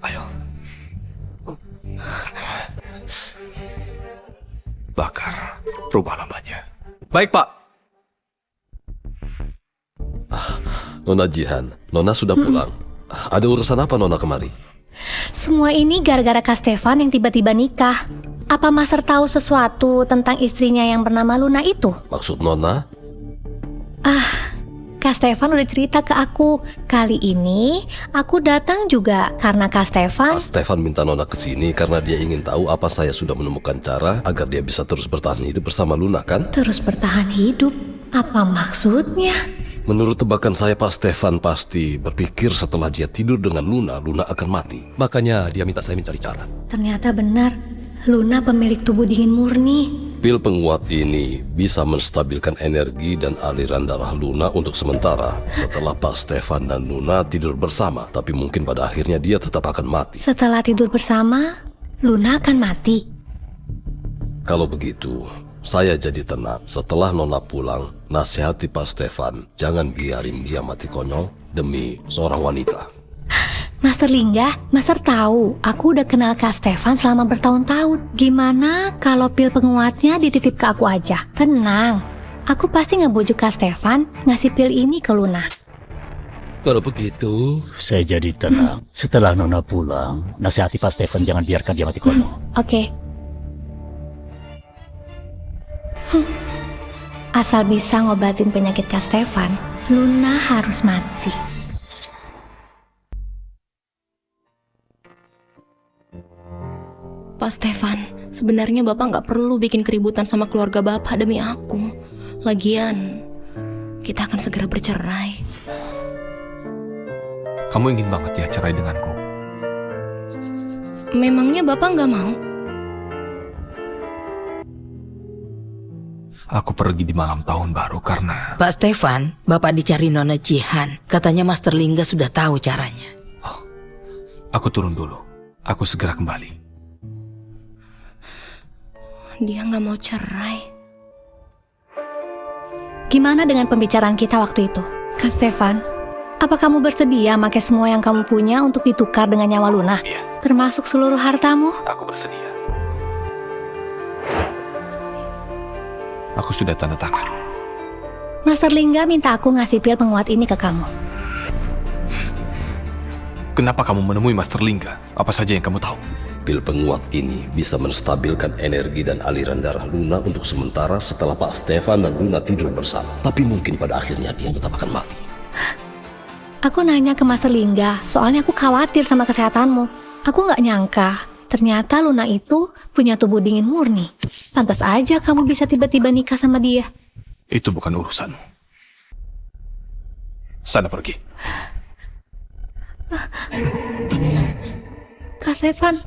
Ayo. Bakar rumah lamanya. Baik, Pak. Nona Jihan, Nona sudah pulang. Ada urusan apa Nona kemari? Semua ini gara-gara Kak Stefan yang tiba-tiba nikah. Apa Master tahu sesuatu tentang istrinya yang bernama Luna itu? Maksud Nona? Kak Stefan udah cerita ke aku. Kali ini aku datang juga karena Kak Stefan. Stefan minta Nona kesini karena dia ingin tahu apa saya sudah menemukan cara agar dia bisa terus bertahan hidup bersama Luna, kan? Terus bertahan hidup? Apa maksudnya? Menurut tebakan saya, Pak Stefan pasti berpikir setelah dia tidur dengan Luna, Luna akan mati. Makanya dia minta saya mencari cara. Ternyata benar, Luna pemilik tubuh dingin murni. Pil penguat ini bisa menstabilkan energi dan aliran darah Luna untuk sementara setelah Pak Stefan dan Luna tidur bersama. Tapi mungkin pada akhirnya dia tetap akan mati. Setelah tidur bersama, Luna akan mati. Kalau begitu, saya jadi tenang. Setelah Nona pulang, nasihati Pak Stefan, jangan biarin dia mati konyol demi seorang wanita. Master Lingga, Master tahu aku udah kenal Kak Stefan selama bertahun-tahun. Gimana kalau pil penguatnya dititip ke aku aja? Tenang, aku pasti ngebujuk Kak Stefan ngasih pil ini ke Luna. Kalau begitu, Saya jadi tenang. Setelah Nona pulang, nasihati Pak Stefan jangan biarkan dia mati konyol. Oke. Asal bisa ngobatin penyakit Kak Stefan, Luna harus mati. Pak Stefan, sebenarnya Bapak nggak perlu bikin keributan sama keluarga Bapak demi aku. Lagian, kita akan segera bercerai. Kamu ingin banget ya cerai denganku? Memangnya Bapak nggak mau? Aku pergi di malam tahun baru karena... Pak Stefan, Bapak dicari Nona Jihan. Katanya Master Lingga sudah tahu caranya. Aku turun dulu. Aku segera kembali. Dia nggak mau cerai. Gimana dengan pembicaraan kita waktu itu? Kak Stefan, apa kamu bersedia pakai semua yang kamu punya untuk ditukar dengan nyawa Luna? Iya. Termasuk seluruh hartamu? Aku bersedia. Aku sudah tanda tangan. Master Lingga minta aku ngasih pil penguat ini ke kamu. Kenapa kamu menemui Master Lingga? Apa saja yang kamu tahu? pil penguat ini bisa menstabilkan energi dan aliran darah Luna untuk sementara setelah Pak Stefan dan Luna tidur bersama. Tapi mungkin pada akhirnya dia tetap akan mati. Aku nanya ke Master Lingga, soalnya aku khawatir sama kesehatanmu. Aku nggak nyangka, ternyata Luna itu punya tubuh dingin murni. Pantas aja kamu bisa tiba-tiba nikah sama dia. Itu bukan urusanmu. Sana pergi. Kak Stefan.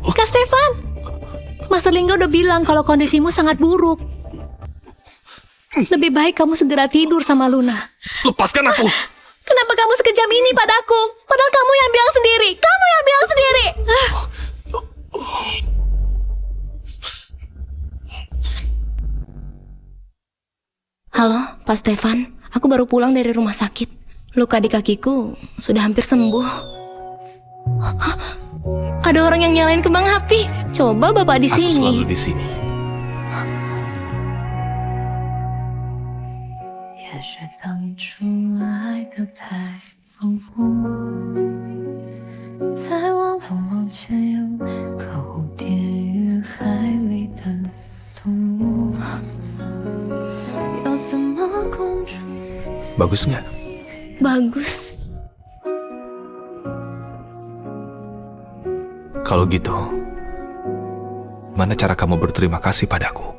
Kak Stefan. Master Lingga udah bilang kalau kondisimu sangat buruk. Lebih baik kamu segera tidur sama Luna. Lepaskan aku. Kenapa kamu sekejam ini padaku? Padahal kamu yang bilang sendiri. Kamu yang bilang sendiri. Halo, Pak Stefan. Aku baru pulang dari rumah sakit. Luka di kakiku sudah hampir sembuh. Hah? Ada orang yang nyalain kembang api. Coba Bapak di Aku sini. selalu di sini. Bagus nggak? Bagus. Kalau gitu, mana cara kamu berterima kasih padaku?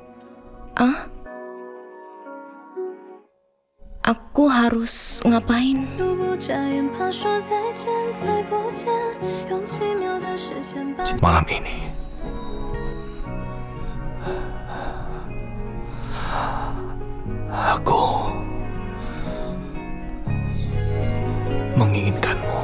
Ah? Aku harus ngapain? Malam ini, aku menginginkanmu.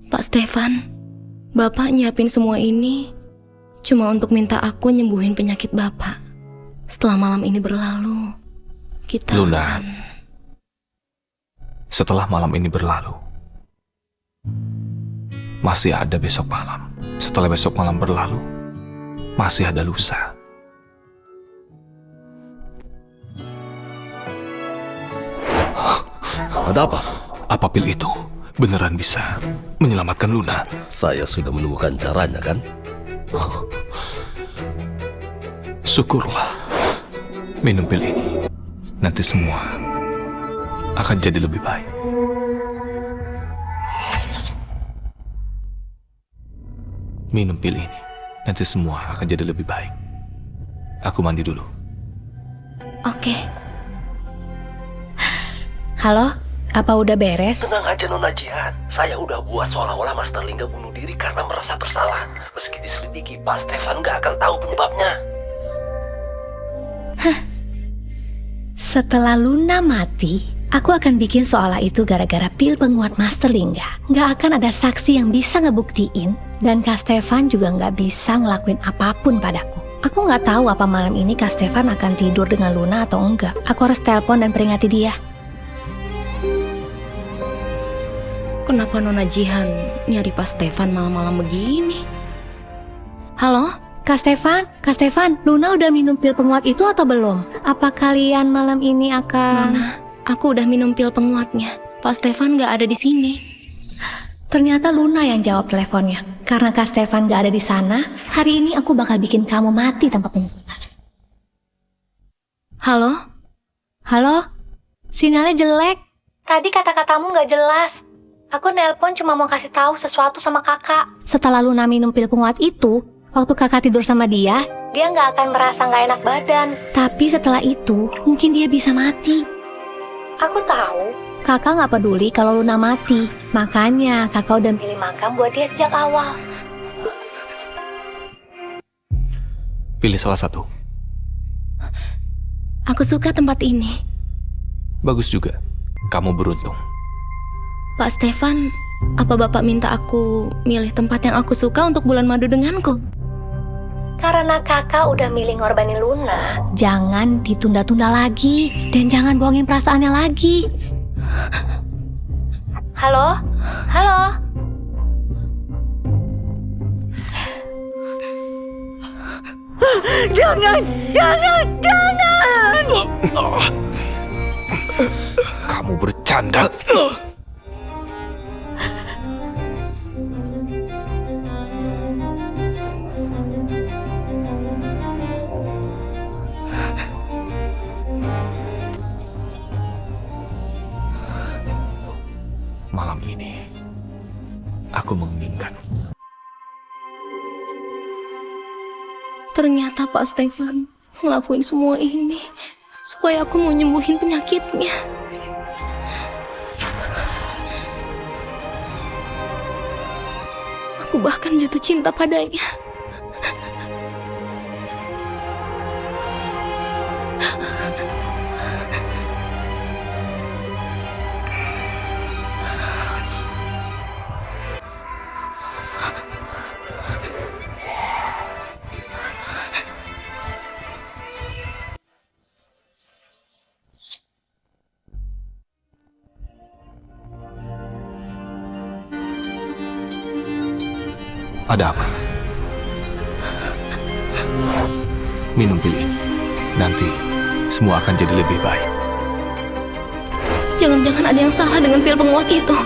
Pak Stefan, Bapak nyiapin semua ini cuma untuk minta aku nyembuhin penyakit Bapak. Setelah malam ini berlalu, kita Luna, akan... setelah malam ini berlalu, masih ada besok malam. Setelah besok malam berlalu, masih ada lusa. Ada apa? Apa pil itu beneran bisa menyelamatkan Luna? Saya sudah menemukan caranya, kan? Syukurlah. Minum pil ini, nanti semua akan jadi lebih baik. Minum pil ini, nanti semua akan jadi lebih baik. Aku mandi dulu. Oke. Halo, apa udah beres? Tenang aja Nona Jihan. Saya udah buat seolah-olah Master Lingga bunuh diri karena merasa bersalah. Meski diselidiki, Pak Stefan gak akan tahu penyebabnya. Setelah Luna mati, Aku akan bikin seolah itu gara-gara pil penguat Master Lingga. Nggak akan ada saksi yang bisa ngebuktiin, dan Kak Stefan juga nggak bisa ngelakuin apapun padaku. Aku nggak tahu apa malam ini Kak Stefan akan tidur dengan Luna atau enggak. Aku harus telepon dan peringati dia. Kenapa Nona Jihan nyari Pak Stefan malam-malam begini? Halo? Kak Stefan, Luna udah minum pil penguat itu atau belum? Apa kalian malam ini akan... Nona, aku udah minum pil penguatnya. Pak Stefan nggak ada di sini. Ternyata Luna yang jawab teleponnya. Karena Kak Stefan gak ada di sana, hari ini aku bakal bikin kamu mati tanpa penyesalan. Halo? Halo? Sinyalnya jelek. Tadi kata-katamu gak jelas. Aku nelpon cuma mau kasih tahu sesuatu sama kakak. Setelah Luna minum pil penguat itu, waktu kakak tidur sama dia gak akan merasa gak enak badan. Tapi setelah itu, mungkin dia bisa mati. Aku tahu, kakak gak peduli kalau Luna mati. Makanya kakak udah pilih makam buat dia sejak awal. Pilih salah satu. Aku suka tempat ini. Bagus juga. Kamu beruntung. Pak Stefan, apa Bapak minta aku milih tempat yang aku suka untuk bulan madu denganku? Karena kakak udah milih ngorbanin Luna, jangan ditunda-tunda lagi. Dan jangan bohongin perasaannya lagi. Halo? Halo? Jangan! Kamu bercanda. Malam ini, aku menginginkan. Ternyata Pak Stefan ngelakuin semua ini supaya aku mau nyembuhin penyakitnya. Aku bahkan jatuh cinta padanya. Ada apa? Minum pil ini. Nanti semua akan jadi lebih baik. Jangan-jangan ada yang salah dengan pil penguat itu.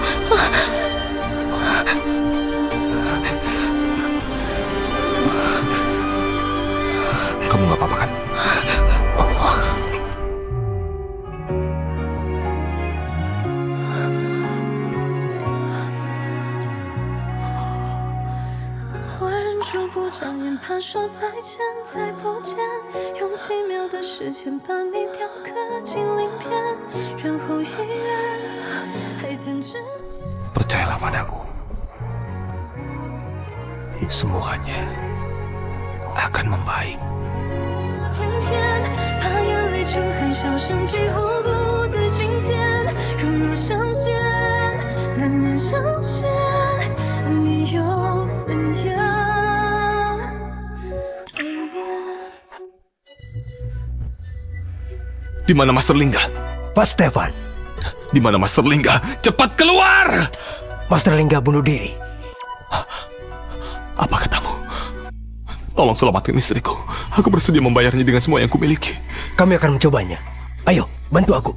Kamu gak apa-apa kan? Percayalah padaku. Semuanya akan membaik. Di mana Master Lingga? Pak Stefan. Di mana Master Lingga? Cepat keluar! Master Lingga bunuh diri. Apa katamu? Tolong selamatkan istriku. Aku bersedia membayarnya dengan semua yang kumiliki. Kami akan mencobanya. Ayo, bantu aku.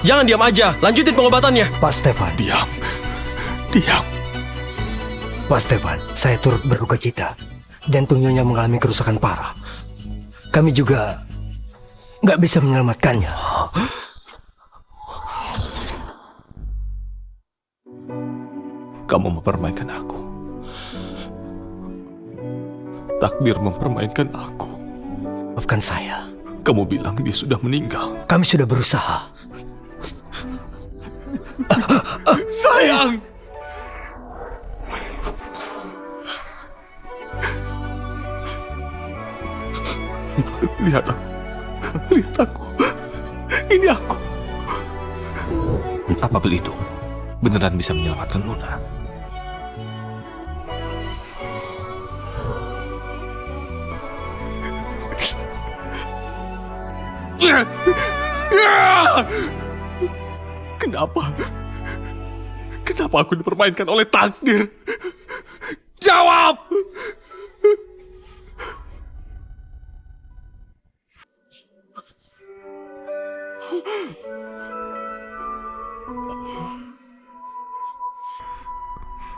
Jangan diam aja, lanjutin pengobatannya. Pak Stefan. Diam. Pak Stefan, saya turut berduka cita. Jantungnya mengalami kerusakan parah. Kami juga nggak bisa menyelamatkannya. Kamu mempermainkan aku. takdir mempermainkan aku. Maafkan saya. Kamu bilang dia sudah meninggal. Kami sudah berusaha. Sayang! Lihat aku. Ini aku. Apa begitu? Beneran bisa menyelamatkan Luna? Kenapa aku dipermainkan oleh takdir? Jawab!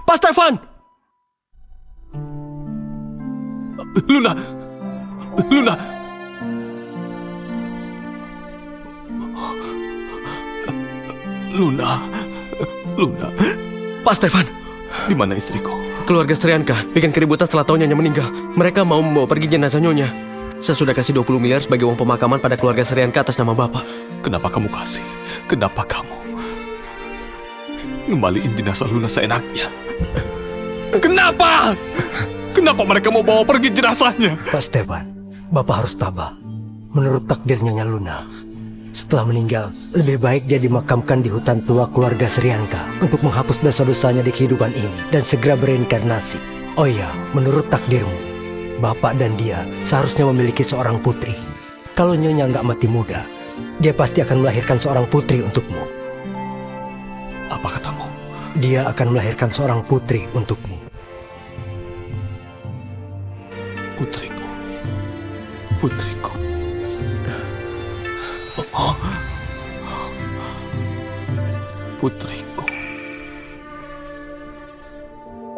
Pak Stefan! Luna! Pak Stefan! Di mana istriku? Keluarga Srianka bikin keributan setelah tahu Nyonya meninggal. Mereka mau membawa pergi jenazah Nyonya. Saya sudah kasih 20 miliar sebagai uang pemakaman pada keluarga Srianka atas nama Bapak. Kenapa kamu kasih? Kenapa kamu ngembaliin jenazah Luna seenaknya? Kenapa? Kenapa mereka mau bawa pergi jenazahnya? Pak Stefan, Bapak harus tabah. Menurut takdir Nyonya Luna, setelah meninggal, lebih baik dia dimakamkan di hutan tua keluarga Srianka untuk menghapus dosa-dosanya di kehidupan ini dan segera bereinkarnasi. Oh iya, menurut takdirmu, Bapak dan dia seharusnya memiliki seorang putri. Kalau Nyonya nggak mati muda, dia pasti akan melahirkan seorang putri untukmu. Apa katamu? Dia akan melahirkan seorang putri untukmu. Putriku. Putriku.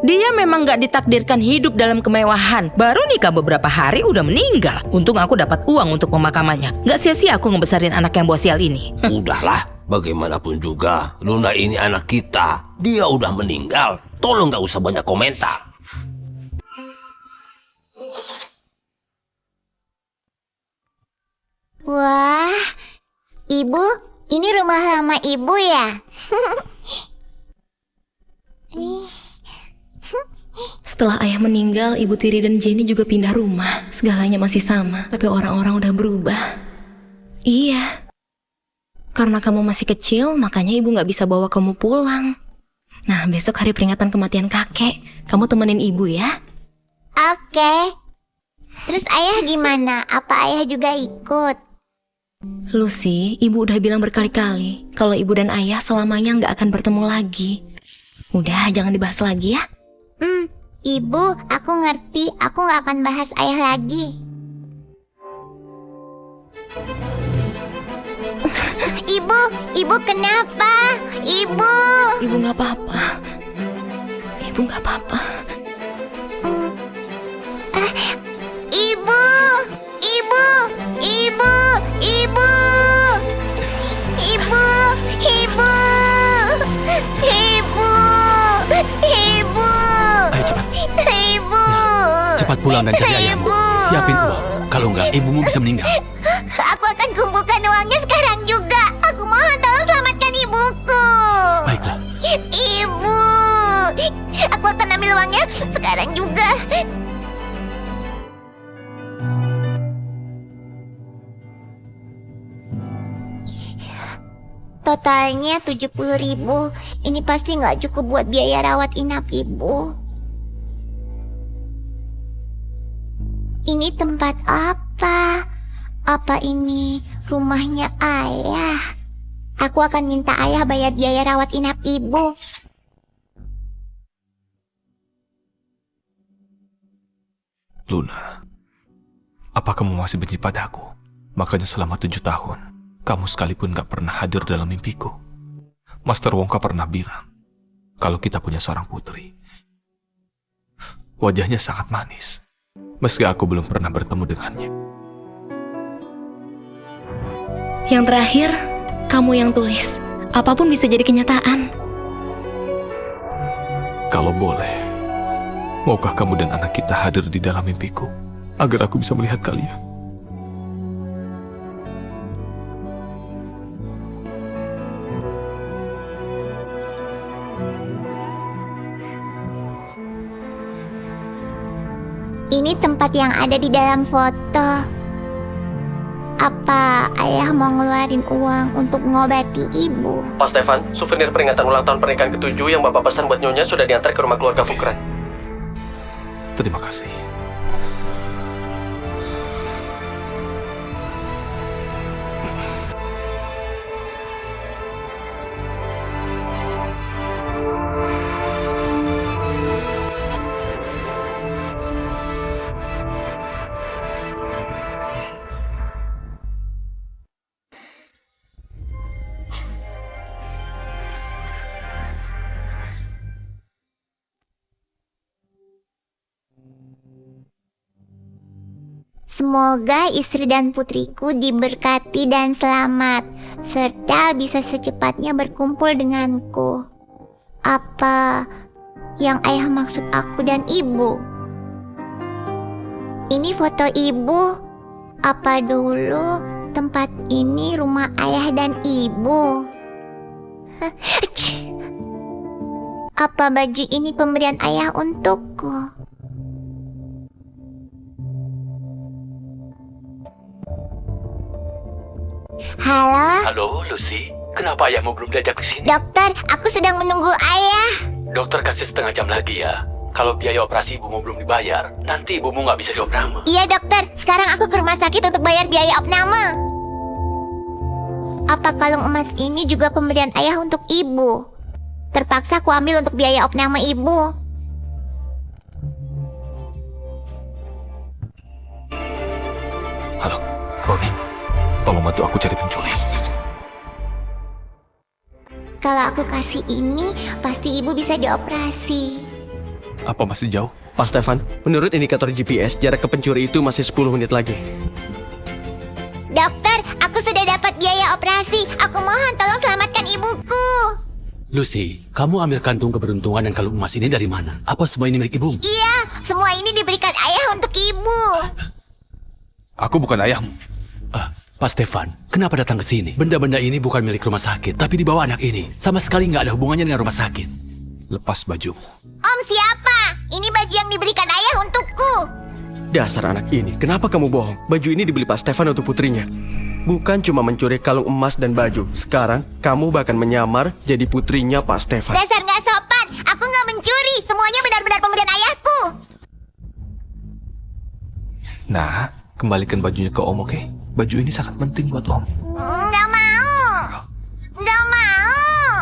Dia memang gak ditakdirkan hidup dalam kemewahan. Baru nikah beberapa hari udah meninggal. Untung aku dapat uang untuk pemakamannya. Gak sia-sia aku ngebesarin anak yang bosial ini. Udahlah, bagaimanapun juga, Luna ini anak kita. Dia udah meninggal. Tolong gak usah banyak komentar. Wah, Ibu, ini rumah lama Ibu ya? Setelah ayah meninggal, Ibu Tiri dan Jenny juga pindah rumah. Segalanya masih sama, tapi orang-orang udah berubah. Iya. Karena kamu masih kecil, makanya Ibu gak bisa bawa kamu pulang. Nah, besok hari peringatan kematian kakek. Kamu temenin Ibu ya. Oke. Terus Ayah gimana? Apa Ayah juga ikut? Lucy, Ibu udah bilang berkali-kali kalau Ibu dan Ayah selamanya gak akan bertemu lagi. Udah, jangan dibahas lagi ya. Ibu, aku ngerti. Aku gak akan bahas Ayah lagi. Ibu kenapa? Ibu gak apa-apa. Ibu gak apa-apa. Ibu. Cepat pulang dan cari ayahmu. Siapin uang. Kalau enggak, ibumu bisa meninggal. Aku akan kumpulkan uangnya sekarang juga. Aku mohon tolong selamatkan ibuku. Baiklah. Ibu, aku akan ambil uangnya sekarang juga. Totalnya 70.000. Ini pasti nggak cukup buat biaya rawat inap ibu. Ini tempat apa? Apa ini rumahnya ayah? Aku akan minta ayah bayar biaya rawat inap ibu. Luna, apa kamu masih benci padaku? Makanya selama 7 tahun, kamu sekalipun gak pernah hadir dalam mimpiku. Master Wongka pernah bilang, kalau kita punya seorang putri, wajahnya sangat manis, meski aku belum pernah bertemu dengannya. Yang terakhir, kamu yang tulis. Apapun bisa jadi kenyataan. Kalau boleh, Maukah kamu dan anak kita hadir di dalam mimpiku, agar aku bisa melihat kalian? Ini tempat yang ada di dalam foto. Apa ayah mau ngeluarin uang untuk mengobati ibu? Pak Stefan, souvenir peringatan ulang tahun pernikahan ke-7 yang Bapak pesan buat Nyonya sudah diantar ke rumah keluarga Fukran. Terima kasih. Semoga istri dan putriku diberkati dan selamat, serta bisa secepatnya berkumpul denganku. Apa yang ayah maksud aku dan ibu? Ini foto ibu. Apa dulu tempat ini rumah ayah dan ibu? Apa baju ini pemberian ayah untukku? Halo? Halo, Lucy. Kenapa ayahmu belum diajak ke sini? Dokter, aku sedang menunggu ayah. Dokter kasih setengah jam lagi ya. Kalau biaya operasi ibumu belum dibayar, nanti ibumu nggak bisa diopname. Iya dokter, sekarang aku ke rumah sakit untuk bayar biaya opname. Apa kalung emas ini juga pemberian ayah untuk ibu? Terpaksa aku ambil untuk biaya opname ibu. Halo, Roni. Tolong bantu aku cari pencuri. Kalau aku kasih ini, pasti ibu bisa dioperasi. Apa masih jauh? Pak Stefan, menurut indikator GPS, jarak ke pencuri itu masih 10 menit lagi. Dokter, aku sudah dapat biaya operasi. Aku mohon tolong selamatkan ibuku. Lucy, kamu ambil kantung keberuntungan dan kalung emas ini dari mana? Apa semua ini milik ibumu? Iya, semua ini diberikan ayah untuk ibu. Aku bukan ayahmu. Pak Stefan, kenapa datang ke sini? Benda-benda ini bukan milik rumah sakit, tapi dibawa anak ini. Sama sekali nggak ada hubungannya dengan rumah sakit. Lepas bajumu. Om siapa? Ini baju yang diberikan ayah untukku. Dasar anak ini, kenapa kamu bohong? Baju ini dibeli Pak Stefan untuk putrinya. Bukan cuma mencuri kalung emas dan baju. Sekarang, kamu bahkan menyamar jadi putrinya Pak Stefan. Dasar nggak sopan. Aku nggak mencuri. Semuanya benar-benar pemberian ayahku. Nah, kembalikan bajunya ke Om, oke? Baju ini sangat penting buat Om. Nggak mau. Nggak mau.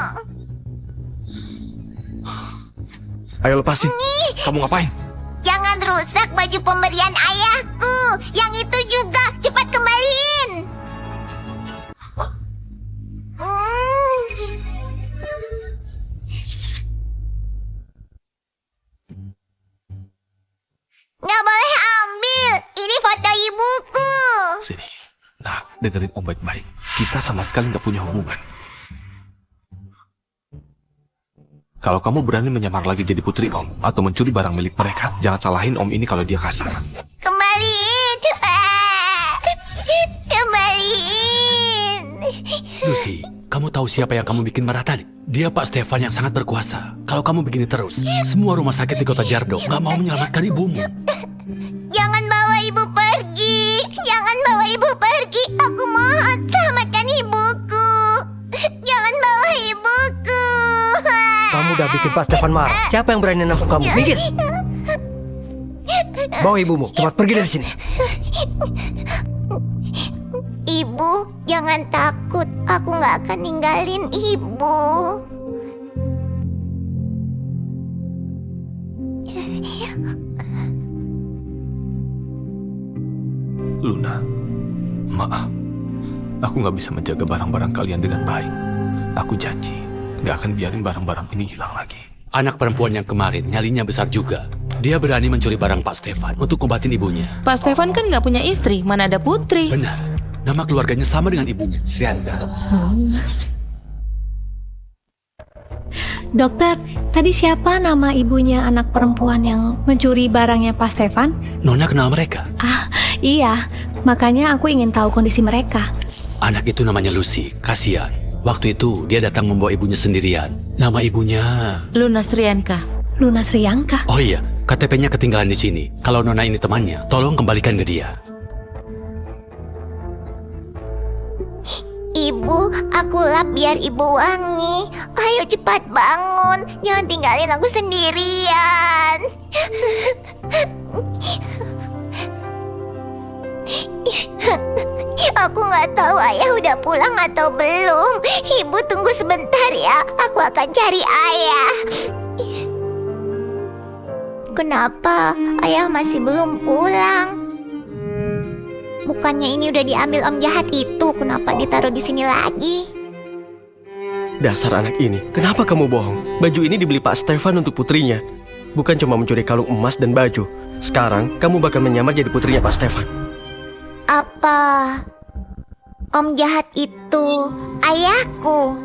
Ayo lepasin. Kamu ngapain? Jangan rusak baju pemberian ayahku. Yang itu juga. Cepat kembaliin. Nggak boleh ambil. Ini foto ibuku. Sini. Nah, dengerin Om baik-baik. Kita sama sekali nggak punya hubungan. Kalau kamu berani menyamar lagi jadi putri Om atau mencuri barang milik mereka, jangan salahin Om ini kalau dia kasar. Kembaliin. Kembaliin. Lucy, kamu tahu siapa yang kamu bikin marah tadi? Dia Pak Stefan yang sangat berkuasa. Kalau kamu begini terus, semua rumah sakit di kota Jardo nggak mau menyelamatkan ibumu. Jangan bawa ibu pergi. Jangan bawa ibu pergi. Aku mohon, selamatkan ibuku. Jangan bawa ibuku. Kamu udah bikin Pak Stefan marah. Siapa yang berani nampung kamu? Minggir. Bawa ibumu, cepat pergi dari sini. Ibu, jangan takut. Aku nggak akan ninggalin ibu. Luna, maaf. Aku nggak bisa menjaga barang-barang kalian dengan baik. Aku janji, nggak akan biarin barang-barang ini hilang lagi. Anak perempuan yang kemarin nyalinya besar juga. Dia berani mencuri barang Pak Stefan untuk ngobatin ibunya. Pak Stefan kan nggak punya istri, mana ada putri. Benar. Nama keluarganya sama dengan ibunya, Srianda. Dokter, tadi siapa nama ibunya anak perempuan yang mencuri barangnya Pak Stefan? Nona kenal mereka? Iya, makanya aku ingin tahu kondisi mereka. Anak itu namanya Lucy, kasihan. Waktu itu dia datang membawa ibunya sendirian. Nama ibunya... Luna Srianka. Luna Srianka? Oh iya, KTP-nya ketinggalan di sini. Kalau Nona ini temannya, tolong kembalikan ke dia. Ibu, aku lap biar ibu wangi. Ayo cepat bangun, jangan tinggalin aku sendirian. Aku nggak tahu ayah udah pulang atau belum. Ibu tunggu sebentar ya, aku akan cari ayah. Kenapa ayah masih belum pulang? Bukannya ini udah diambil om jahat itu, kenapa ditaruh di sini lagi? Dasar anak ini, kenapa kamu bohong? Baju ini dibeli Pak Stefan untuk putrinya. Bukan cuma mencuri kalung emas dan baju. Sekarang kamu bakal menyamar jadi putrinya Pak Stefan. Apa om jahat itu ayahku?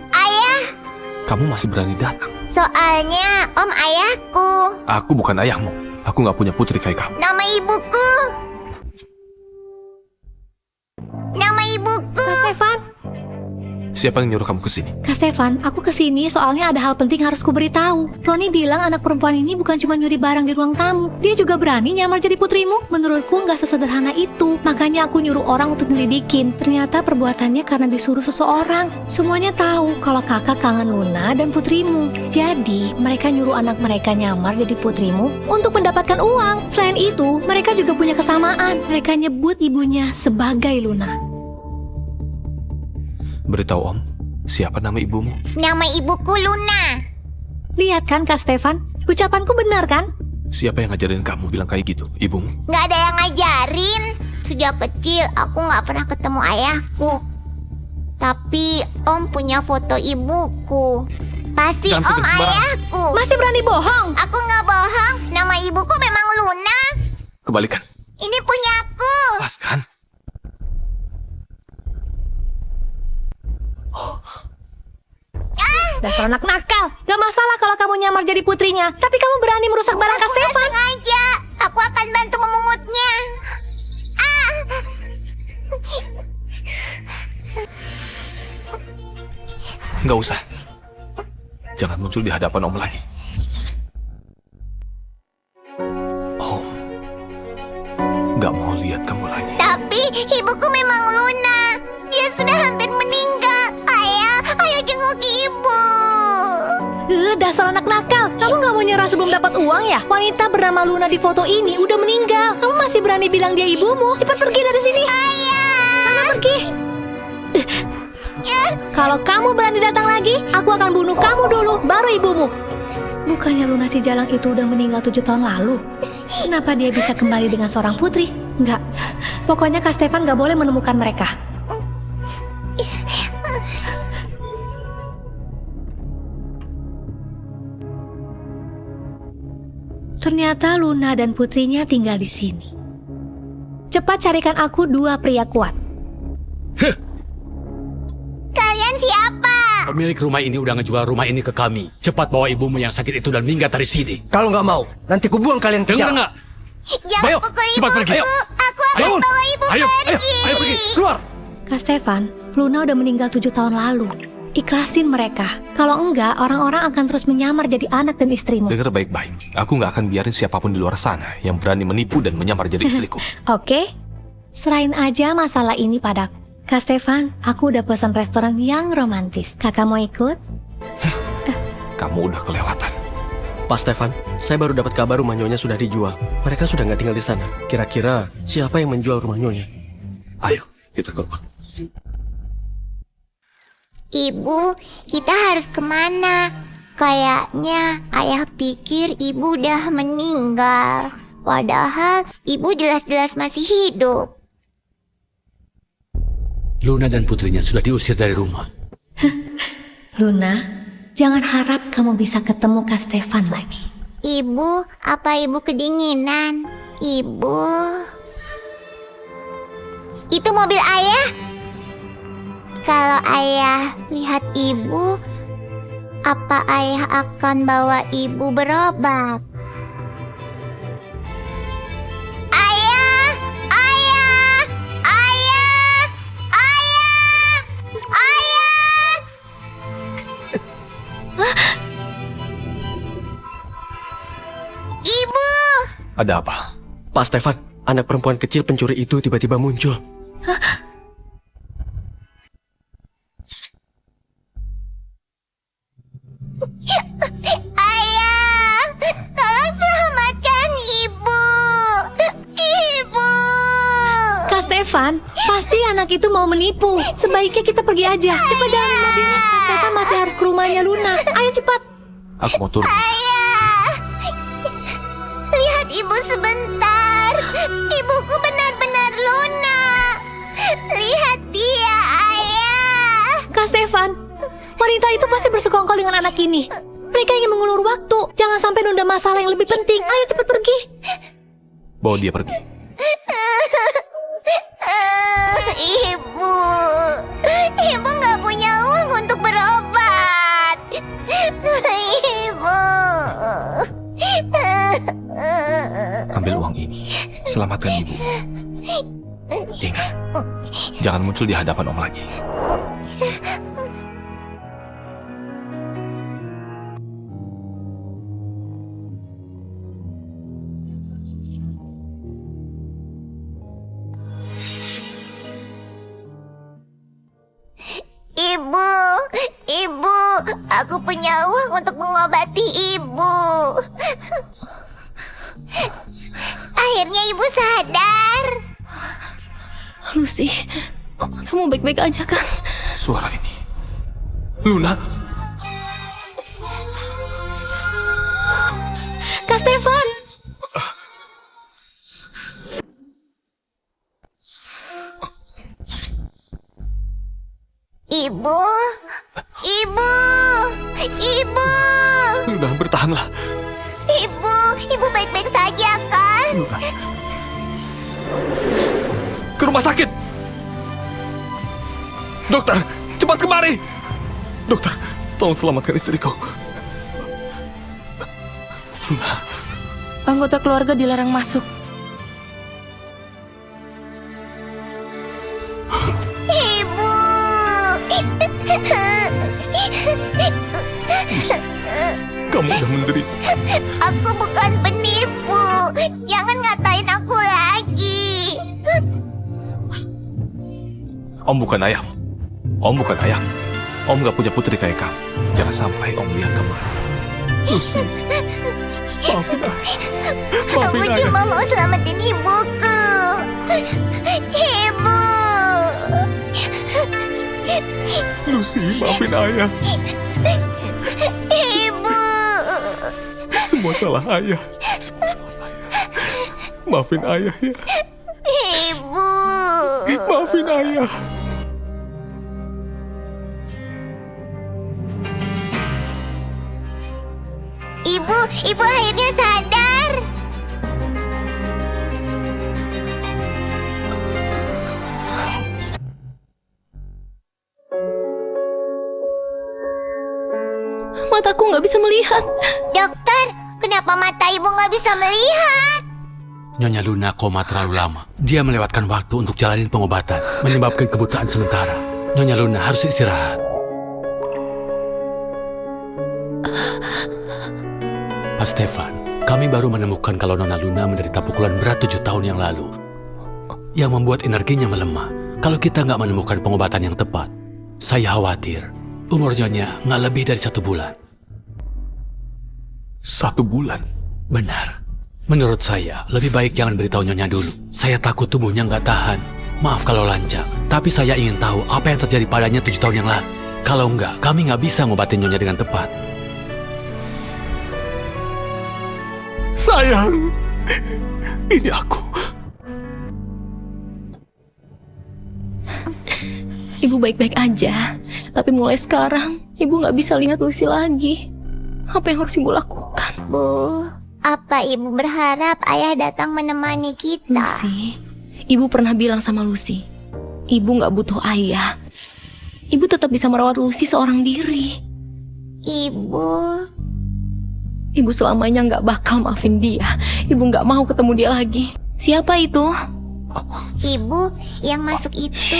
Ayah, Kamu masih berani datang? soalnya om ayahku. Aku bukan ayahmu. Aku nggak punya putri kayak kamu. Nama ibuku. Nama ibuku. Kak Stefan, Siapa yang nyuruh kamu ke sini? Kak Stefan, aku kesini soalnya ada hal penting harus kuberitahu. Roni bilang anak perempuan ini bukan cuma nyuri barang di ruang tamu. Dia juga berani nyamar jadi putrimu. Menurutku nggak sesederhana itu. Makanya aku nyuruh orang untuk nyelidikin. Ternyata perbuatannya karena disuruh seseorang. Semuanya tahu kalau kakak kangen Luna dan putrimu. Jadi mereka nyuruh anak mereka nyamar jadi putrimu untuk mendapatkan uang. Selain itu, mereka juga punya kesamaan. Mereka nyebut ibunya sebagai Luna. Beritahu Om, siapa nama ibumu? Nama ibuku Luna. Lihat kan Kak Stefan, ucapanku benar kan? Siapa yang ngajarin kamu bilang kayak gitu? Ibumu? Gak ada yang ngajarin. Sejak kecil aku gak pernah ketemu ayahku. Tapi om punya foto ibuku. Pasti Jangan om tuduh sembarangan. ayahku. Masih berani bohong? Aku gak bohong. Nama ibuku memang Luna. Kembalikan. Ini punya aku. Pas kan? Dasar anak nakal. Gak masalah kalau kamu nyamar jadi putrinya. Tapi kamu berani merusak barang Kak Aku gak Stefan. sengaja. Aku akan bantu memungutnya. Ah. Nggak usah. Jangan muncul di hadapan Om lagi. Om, nggak mau lihat kamu lagi. Tapi ibuku memang Luna. Dia sudah hampir meninggal. Ayah, ayo jenguk ibu. Dasar anak nakal. Kamu gak mau nyerah sebelum dapat uang ya? Wanita bernama Luna di foto ini udah meninggal. Kamu masih berani bilang dia ibumu? Cepat pergi dari sini. Ayah. Sana pergi. Kalau kamu berani datang lagi, aku akan bunuh kamu dulu, baru ibumu. Bukannya Luna si Jalang itu udah meninggal 7 tahun lalu? Kenapa dia bisa kembali dengan seorang putri? Enggak. Pokoknya Kak Stefan gak boleh menemukan mereka. Ternyata Luna dan putrinya tinggal di sini. Cepat carikan aku 2 pria kuat. Kalian siapa? Pemilik rumah ini udah ngejual rumah ini ke kami. Cepat bawa ibumu yang sakit itu dan minggat dari sini. Kalau nggak mau, nanti kubuang kalian ke Dengar jalan. nggak? Jangan Ayo, pukul cepat pergi. ibuku. Ayo. Aku akan Bangun. bawa ibu Ayo, pergi. ayo pergi. Keluar. Kak Stefan, Luna udah meninggal 7 tahun lalu. Ikhlasin mereka. Kalau enggak, orang-orang akan terus menyamar jadi anak dan istrimu. Dengar baik-baik. Aku nggak akan biarin siapapun di luar sana yang berani menipu dan menyamar jadi istriku. Oke? Serahin aja masalah ini padaku. Kak Stefan, aku udah pesan restoran yang romantis. Kakak mau ikut? Kamu udah kelewatan. Pak Stefan, saya baru dapat kabar rumah Nyonya sudah dijual. Mereka sudah nggak tinggal di sana. Kira-kira siapa yang menjual rumah Nyonya? Ayo, kita keluar. Ibu, kita harus kemana? Kayaknya ayah pikir ibu udah meninggal. Padahal ibu jelas-jelas masih hidup. Luna dan putrinya sudah diusir dari rumah. Luna, jangan harap kamu bisa ketemu Kak Stefan lagi. Ibu, apa ibu kedinginan? Ibu. Itu mobil ayah? Kalau ayah lihat ibu, apa ayah akan bawa ibu berobat? Ayah, ayah, ayah, ayah, ayah. Ibu. Ada apa? Pak Stefan, anak perempuan kecil pencuri itu tiba-tiba muncul. Ayah, tolong selamatkan ibu. Ibu. Kak Stefan, pasti anak itu mau menipu. Sebaiknya kita pergi aja. Cepat jalan mobilnya. Kak Stefan masih harus ke rumahnya Luna. Ayo cepat. Aku mau turun. Ayah, lihat ibu sebentar. Ibuku benar-benar Luna. Lihat dia, ayah. Kak Stefan, wanita itu pasti bersekongkol dengan anak ini. Mereka ingin mengulur waktu. Jangan sampai nunda masalah yang lebih penting. Ayo cepat pergi. Bawa dia pergi. Ibu, ibu nggak punya uang untuk berobat. Ibu. Ambil uang ini. Selamatkan ibu. Ingat, jangan muncul di hadapan Om lagi. Ibu, aku punya uang untuk mengobati ibu. Akhirnya ibu sadar. Lucy, kamu baik-baik aja kan? Suara ini. Luna. Kak Stefan. Ibu. Luna, bertahanlah. Ibu baik-baik saja kan? Luna. Ke rumah sakit. Dokter, cepat kemari. Dokter, tolong selamatkan istriku. Luna. Anggota keluarga dilarang masuk. Ibu. Kamu udah menderita. Aku bukan penipu. Jangan ngatain aku lagi. Om bukan ayah. Om bukan ayah. Om gak punya putri kayak kamu. Jangan sampai Om lihat kamu lagi. Lucy, maafin ayah. Aku cuma mau selamatin ibuku. Ibu. Lucy, maafin ayah. Ibu. Semua salah ayah. Semua salah ayah. Maafin ayah ya. Ibu. Maafin ayah. Ibu akhirnya sadar. Mataku nggak bisa melihat. Dokter, kenapa mata ibu nggak bisa melihat? Nyonya Luna koma terlalu lama. Dia melewatkan waktu untuk jalanin pengobatan, menyebabkan kebutaan sementara. Nyonya Luna harus istirahat. Pak Stefan, kami baru menemukan kalau Nona Luna menderita pukulan berat 7 tahun yang lalu, yang membuat energinya melemah. Kalau kita nggak menemukan pengobatan yang tepat, saya khawatir umur Nyonya nggak lebih dari 1 bulan. 1 bulan? Benar. Menurut saya, lebih baik jangan beritahu Nyonya dulu. Saya takut tubuhnya nggak tahan. Maaf kalau lancang, tapi saya ingin tahu apa yang terjadi padanya 7 tahun yang lalu. Kalau enggak, kami nggak bisa ngobatin Nyonya dengan tepat. Sayang, ini aku. Ibu baik-baik aja, tapi mulai sekarang ibu nggak bisa lihat Lucy lagi. Apa yang harus ibu lakukan? Bu, apa ibu berharap ayah datang menemani kita? Lucy, ibu pernah bilang sama Lucy, ibu nggak butuh ayah. Ibu tetap bisa merawat Lucy seorang diri. Ibu. Ibu selamanya nggak bakal maafin dia. Ibu nggak mau ketemu dia lagi. Siapa itu? Ibu yang masuk itu.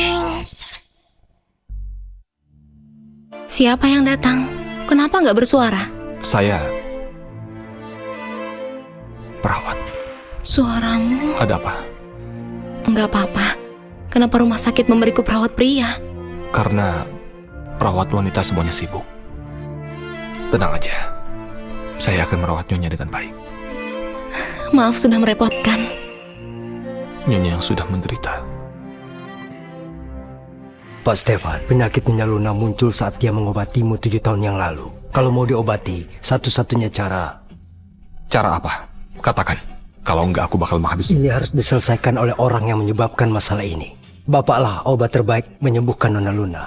Siapa yang datang? Kenapa nggak bersuara? Saya perawat. Suaramu? Ada apa? Nggak apa-apa. Kenapa rumah sakit memberiku perawat pria? Karena perawat wanita semuanya sibuk. Tenang aja. Saya akan merawat Nyonya dengan baik. Maaf sudah merepotkan. Nyonya yang sudah menderita. Pak Stefan, penyakit Nyonya Luna muncul saat dia mengobatimu 7 tahun yang lalu. Kalau mau diobati, satu-satunya cara. Cara apa? Katakan. Kalau enggak aku bakal menghabisi. Ini harus diselesaikan oleh orang yang menyebabkan masalah ini. Bapaklah obat terbaik menyembuhkan Nona Luna.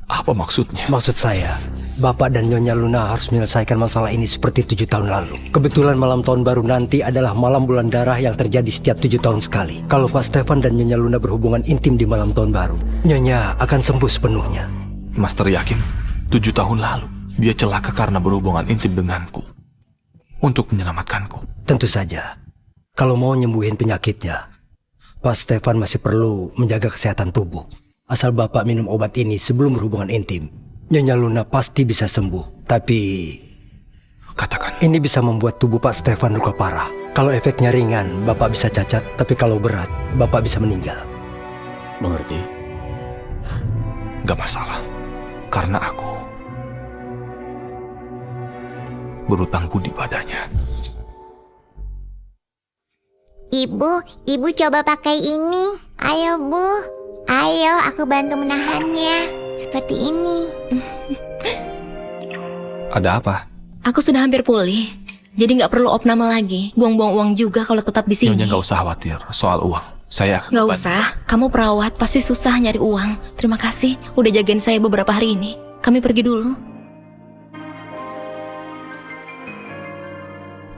Apa maksudnya? Maksud saya, Bapak dan Nyonya Luna harus menyelesaikan masalah ini seperti 7 tahun lalu. Kebetulan malam tahun baru nanti adalah malam bulan darah yang terjadi setiap 7 tahun sekali. Kalau Pak Stefan dan Nyonya Luna berhubungan intim di malam tahun baru, Nyonya akan sembuh sepenuhnya. Master yakin? 7 tahun lalu dia celaka karena berhubungan intim denganku. Untuk menyelamatkanku. Tentu saja. Kalau mau nyembuhin penyakitnya, Pak Stefan masih perlu menjaga kesehatan tubuh. Asal Bapak minum obat ini sebelum berhubungan intim, Nyonya Luna pasti bisa sembuh. Tapi katakan, ini bisa membuat tubuh Pak Stefan luka parah. Kalau efeknya ringan, Bapak bisa cacat. Tapi kalau berat, Bapak bisa meninggal. Mengerti? Gak masalah. Karena aku berutang budi padanya. Ibu coba pakai ini. Ayo, Bu. Ayo, aku bantu menahannya. Seperti ini. Ada apa? Aku sudah hampir pulih. Jadi nggak perlu opname lagi. Buang-buang uang juga kalau tetap di sini. Nyonya nggak usah khawatir soal uang. Saya akan Nggak usah. Kamu perawat, pasti susah nyari uang. Terima kasih. Udah jagain saya beberapa hari ini. Kami pergi dulu.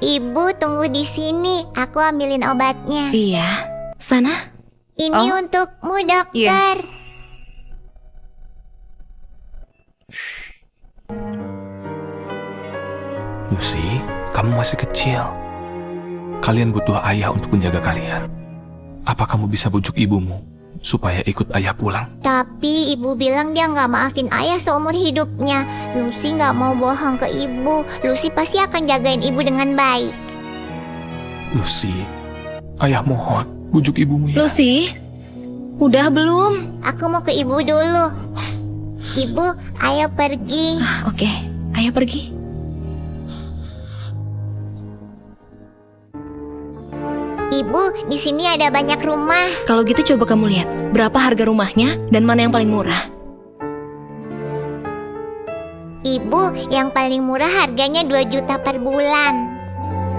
Ibu tunggu di sini. Aku ambilin obatnya. Iya. Sana. Ini untukmu, dokter. Iya. Lucy, kamu masih kecil. Kalian butuh ayah untuk menjaga kalian. Apa kamu bisa bujuk ibumu supaya ikut ayah pulang? Tapi ibu bilang dia nggak maafin ayah seumur hidupnya. Lucy nggak mau bohong ke ibu. Lucy pasti akan jagain ibu dengan baik. Lucy, ayah mohon, bujuk ibumu ya. Lucy, udah belum? Aku mau ke ibu dulu. Ibu, ayo pergi. Oke, ayo pergi. Ibu, di sini ada banyak rumah. Kalau gitu coba kamu lihat berapa harga rumahnya dan mana yang paling murah. Ibu, yang paling murah harganya 2 juta per bulan.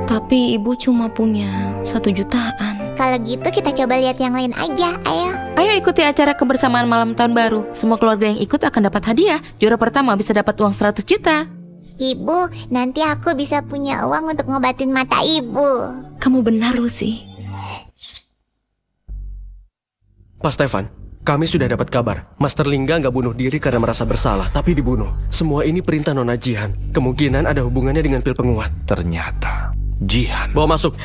Tapi ibu cuma punya 1 jutaan. Kalau gitu kita coba lihat yang lain aja, ayo. Ayo ikuti acara kebersamaan malam tahun baru. Semua keluarga yang ikut akan dapat hadiah. Juara pertama bisa dapat uang 100 juta. Ibu, nanti aku bisa punya uang untuk ngobatin mata ibu. Kamu benar, Lucy. Pak Stefan, kami sudah dapat kabar. Master Lingga nggak bunuh diri karena merasa bersalah, tapi dibunuh. Semua ini perintah Nona Jihan. Kemungkinan ada hubungannya dengan pil penguat. Ternyata Jihan. Bawa masuk.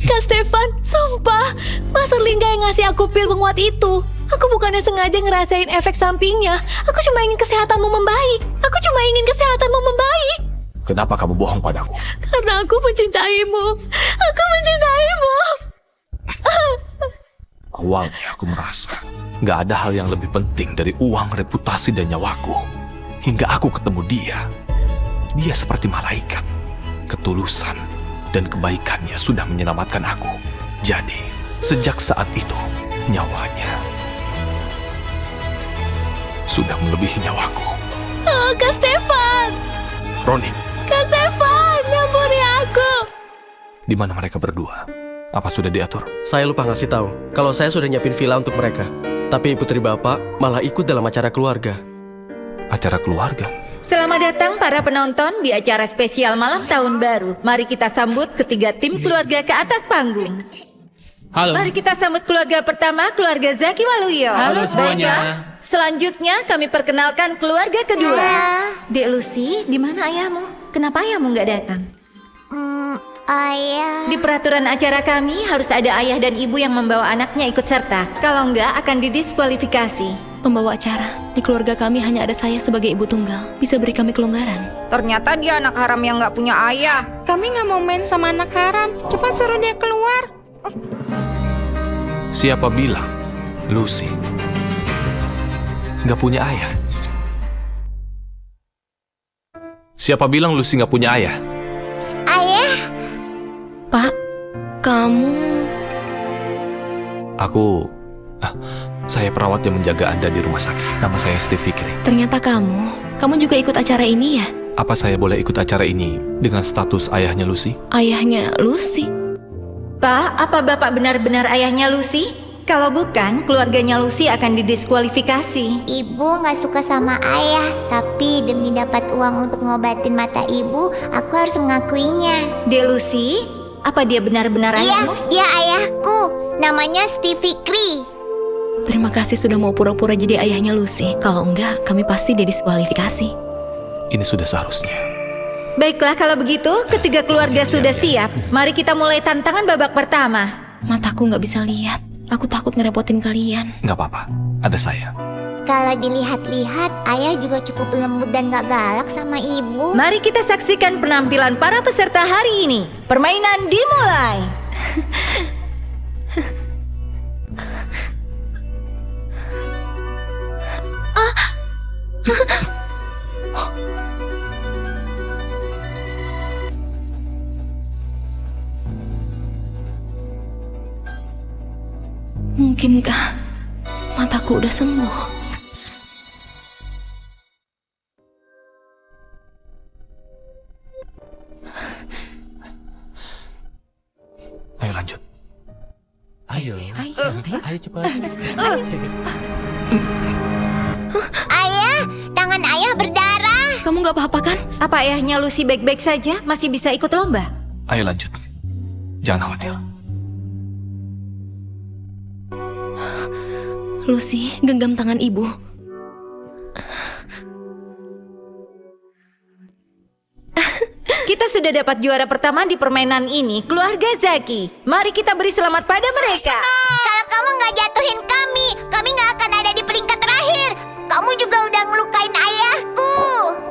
Kak Stefan, sumpah, Master Lingga yang ngasih aku pil penguat itu. Aku bukannya sengaja ngerasain efek sampingnya. Aku cuma ingin kesehatanmu membaik. Kenapa kamu bohong padaku? Karena aku mencintaimu. Awalnya aku merasa nggak ada hal yang lebih penting dari uang, reputasi, dan nyawaku. Hingga aku ketemu dia. Dia seperti malaikat. Ketulusan dan kebaikannya sudah menyelamatkan aku. Jadi, sejak saat itu, nyawanya sudah melebihi nyawaku. Oh, Kak Stefan! Roni, Kak Stefan, ampuni aku! di mana mereka berdua? Apa sudah diatur? Saya lupa ngasih tahu kalau saya sudah nyiapin villa untuk mereka. Tapi putri bapak malah ikut dalam acara keluarga. Acara keluarga? Selamat datang para penonton di acara spesial malam tahun baru. Mari kita sambut ketiga tim keluarga ke atas panggung. Halo. Mari kita sambut keluarga pertama, keluarga Zaki Waluyo. Halo semuanya. Baiklah, Selanjutnya kami perkenalkan keluarga kedua. Dek Lucy, di mana ayahmu? Kenapa ayahmu nggak datang? Ayah. Di peraturan acara kami harus ada ayah dan ibu yang membawa anaknya ikut serta. Kalau enggak akan didiskualifikasi. Pembawa acara, di keluarga kami hanya ada saya sebagai ibu tunggal. Bisa beri kami kelonggaran. Ternyata dia anak haram yang nggak punya ayah. Kami nggak mau main sama anak haram. Cepat suruh dia keluar. Siapa bilang Lucy nggak punya ayah? Siapa bilang Lucy nggak punya ayah? Ayah. Pak, kamu... Saya perawat yang menjaga Anda di rumah sakit. Nama saya Steve Fikri. Ternyata kamu juga ikut acara ini ya? Apa saya boleh ikut acara ini dengan status ayahnya Lucy? Ayahnya Lucy? Pak, apa Bapak benar-benar ayahnya Lucy? Kalau bukan, keluarganya Lucy akan didiskualifikasi. Ibu gak suka sama ayah, tapi demi dapat uang untuk ngobatin mata ibu, aku harus mengakuinya. Dek Lucy, apa dia benar-benar ayahmu? Iya, dia ayahku. Namanya Steve Fikri. Terima kasih sudah mau pura-pura jadi ayahnya Lucy. Kalau enggak, kami pasti didiskualifikasi. Ini sudah seharusnya. Baiklah kalau begitu, ketiga keluarga sudah siap. Mari kita mulai tantangan babak pertama. Mataku nggak bisa lihat. Aku takut ngerepotin kalian. Nggak apa-apa, ada saya. Kalau dilihat-lihat, ayah juga cukup lembut dan gak galak sama ibu. Mari kita saksikan penampilan para peserta hari ini. Permainan dimulai. Mungkinkah mataku udah sembuh? Ayo lanjut. Ayo cepat. Ayah, tangan ayah berdarah. Kamu nggak apa-apa kan? Apa ayahnya Lucy baik-baik saja? Masih bisa ikut lomba? Ayo lanjut. Jangan khawatir. Lucy, genggam tangan ibu. Kita sudah dapat juara pertama di permainan ini, keluarga Zaki. Mari kita beri selamat pada mereka. Kalau kamu gak jatuhin kami gak akan ada di peringkat terakhir. Kamu juga udah ngelukain ayahku.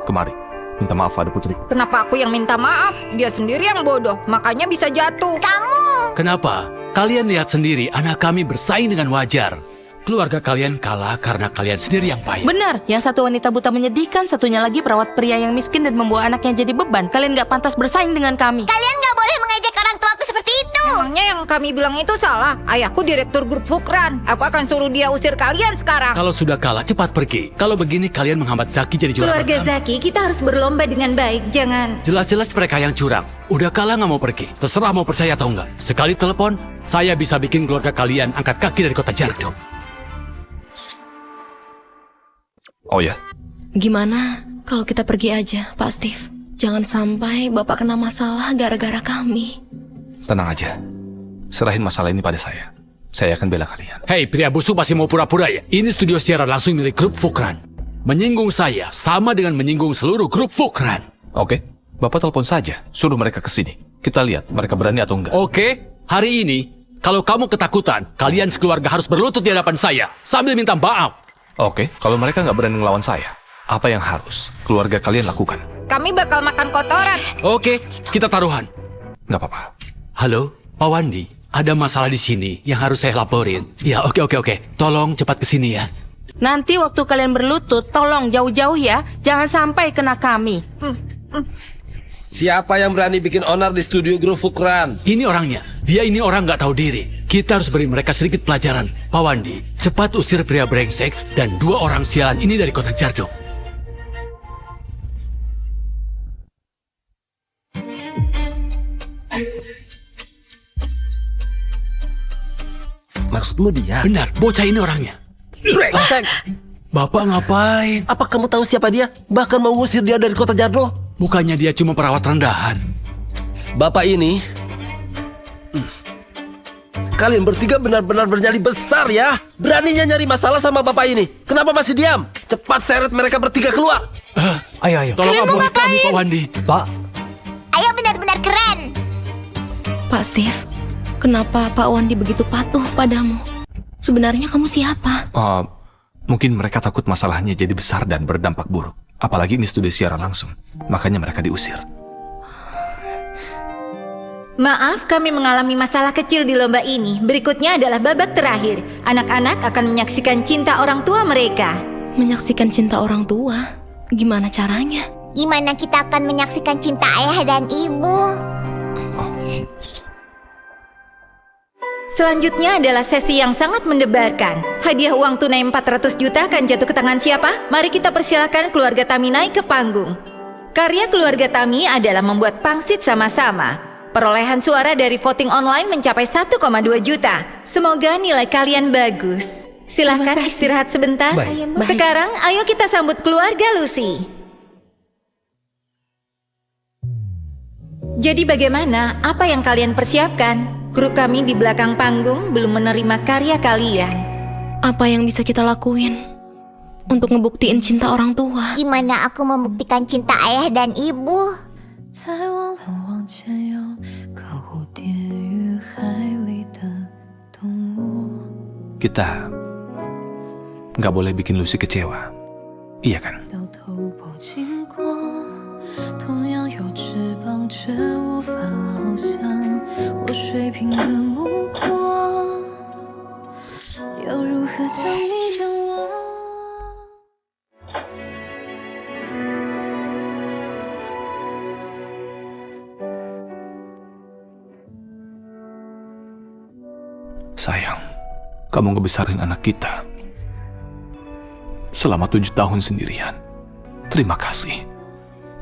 Kemari, minta maaf pada putri. Kenapa aku yang minta maaf? Dia sendiri yang bodoh, makanya bisa jatuh. Kamu. Kenapa? Kalian lihat sendiri, anak kami bersaing dengan wajar. Keluarga kalian kalah karena kalian sendiri yang payah. Benar, yang satu wanita buta menyedihkan, satunya lagi perawat pria yang miskin dan membawa anaknya jadi beban. Kalian gak pantas bersaing dengan kami. Kalian gak boleh mengejek orang tuaku seperti itu. Emangnya yang kami bilang itu salah? Ayahku direktur grup Fukran. Aku akan suruh dia usir kalian sekarang. Kalau sudah kalah, cepat pergi. Kalau begini kalian menghambat Zaki jadi juara Keluarga pertama. Zaki, kita harus berlomba dengan baik. Jangan... Jelas-jelas mereka yang curang. Udah kalah nggak mau pergi. Terserah mau percaya atau enggak. Sekali telepon, saya bisa bikin keluarga kalian angkat kaki dari kota Jardo. Oh ya? Gimana kalau kita pergi aja, Pak Steve? Jangan sampai Bapak kena masalah gara-gara kami. Tenang aja. Serahin masalah ini pada saya. Saya akan bela kalian. Hei, pria busuk masih mau pura-pura ya? Ini studio siaran langsung milik grup Fukran. Menyinggung saya sama dengan menyinggung seluruh grup Fukran. Oke, Bapak telepon saja. Suruh mereka ke sini. Kita lihat mereka berani atau enggak. Oke, hari ini kalau kamu ketakutan, kalian sekeluarga harus berlutut di hadapan saya sambil minta maaf. Oke, kalau mereka nggak berani ngelawan saya, apa yang harus keluarga kalian lakukan? Kami bakal makan kotoran. Oke, kita taruhan. Nggak apa-apa. Halo, Pak Wandi. Ada masalah di sini yang harus saya laporin. Ya, oke. Tolong cepat ke sini ya. Nanti waktu kalian berlutut, tolong jauh-jauh ya. Jangan sampai kena kami. Siapa yang berani bikin onar di studio grup Fukran? Ini orangnya. Dia ini orang nggak tahu diri. Kita harus beri mereka sedikit pelajaran. Pak Wandi, cepat usir pria brengsek dan 2 orang sialan ini dari kota Jardo. Maksudmu dia? Benar, bocah ini orangnya. Brengsek! Bapak ngapain? Apa kamu tahu siapa dia? Bahkan mau ngusir dia dari kota Jardo? Bukannya dia cuma perawat rendahan. Bapak ini kalian bertiga benar-benar bernyali besar ya. Beraninya nyari masalah sama bapak ini. Kenapa masih diam? Cepat seret mereka bertiga keluar. Ayo. Tolong aburi kami, Pak Wandi. Pak, Ayo benar-benar keren. Pak Steve, kenapa Pak Wandi begitu patuh padamu? Sebenarnya kamu siapa? Mungkin mereka takut masalahnya jadi besar dan berdampak buruk. Apalagi ini studi siaran langsung. Makanya mereka diusir. Maaf, kami mengalami masalah kecil di lomba ini. Berikutnya adalah babak terakhir. Anak-anak akan menyaksikan cinta orang tua mereka. Menyaksikan cinta orang tua? Gimana caranya? Gimana kita akan menyaksikan cinta ayah dan ibu? Selanjutnya adalah sesi yang sangat mendebarkan. Hadiah uang tunai 400 juta akan jatuh ke tangan siapa? Mari kita persilakan keluarga Tami naik ke panggung. Karya keluarga Tami adalah membuat pangsit sama-sama. Perolehan suara dari voting online mencapai 1,2 juta. Semoga nilai kalian bagus. Silahkan istirahat sebentar. Baik. Sekarang ayo kita sambut keluarga Lucy. Jadi bagaimana? Apa yang kalian persiapkan? Kru kami di belakang panggung belum menerima karya kalian. Apa yang bisa kita lakuin untuk ngebuktiin cinta orang tua? Gimana aku membuktikan cinta ayah dan ibu? Kita nggak boleh bikin Lucy kecewa. Iya kan? Sayang, kamu ngebesarin anak kita selama 7 tahun sendirian. Terima kasih.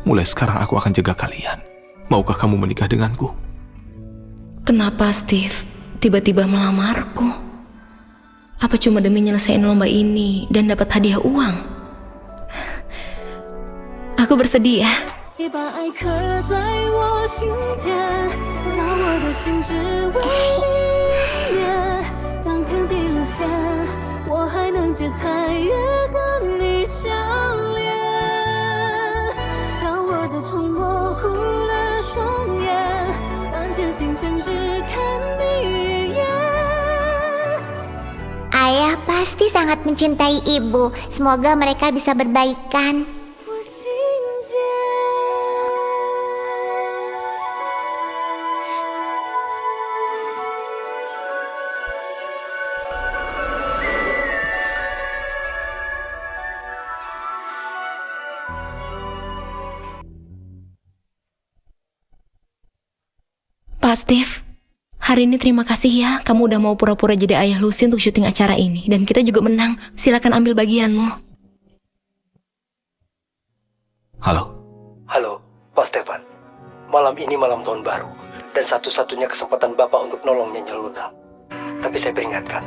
Mulai sekarang aku akan jaga kalian. Maukah kamu menikah denganku? Kenapa Steve tiba-tiba melamarku? Apa cuma demi nyelesain lomba ini dan dapat hadiah uang? Aku bersedia. Ayah pasti sangat mencintai ibu. Semoga mereka bisa berbaikan. Pak Steve, hari ini terima kasih ya. Kamu udah mau pura-pura jadi ayah Lucy untuk syuting acara ini. Dan kita juga menang. Silakan ambil bagianmu. Halo? halo, Pak Stefan. Malam ini malam tahun baru. Dan satu-satunya kesempatan Bapak untuk nolong Nyonya Luna. Tapi saya peringatkan,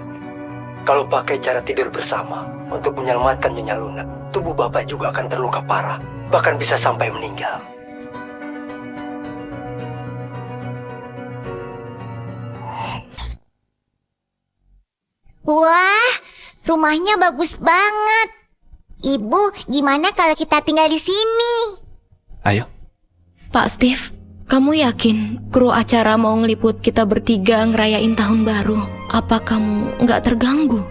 kalau pakai cara tidur bersama untuk menyelamatkan Nyonya Luna, tubuh Bapak juga akan terluka parah. Bahkan bisa sampai meninggal. Wah, rumahnya bagus banget. Ibu, gimana kalau kita tinggal di sini? Ayo. Pak Steve, kamu yakin kru acara mau ngeliput kita bertiga ngerayain tahun baru? Apa kamu nggak terganggu?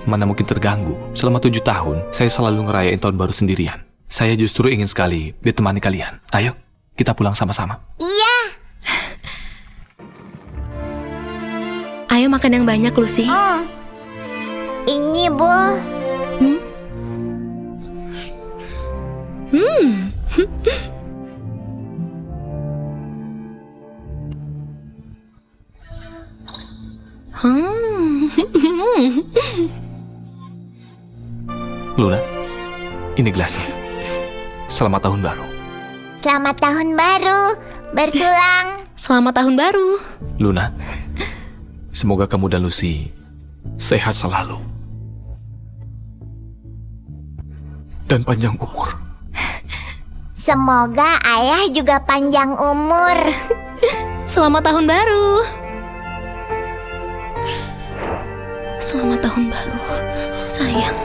Mana mungkin terganggu. Selama 7 tahun, saya selalu ngerayain tahun baru sendirian. Saya justru ingin sekali ditemani kalian. Ayo, kita pulang sama-sama. Iya. Ayo makan yang banyak, Lucy. Ini, Bu. Luna, ini gelasnya. Selamat tahun baru. Selamat tahun baru. Bersulang. Selamat tahun baru. Luna, semoga kamu dan Lucy sehat selalu. Dan panjang umur. Semoga ayah juga panjang umur. Selamat tahun baru. Selamat tahun baru, sayang.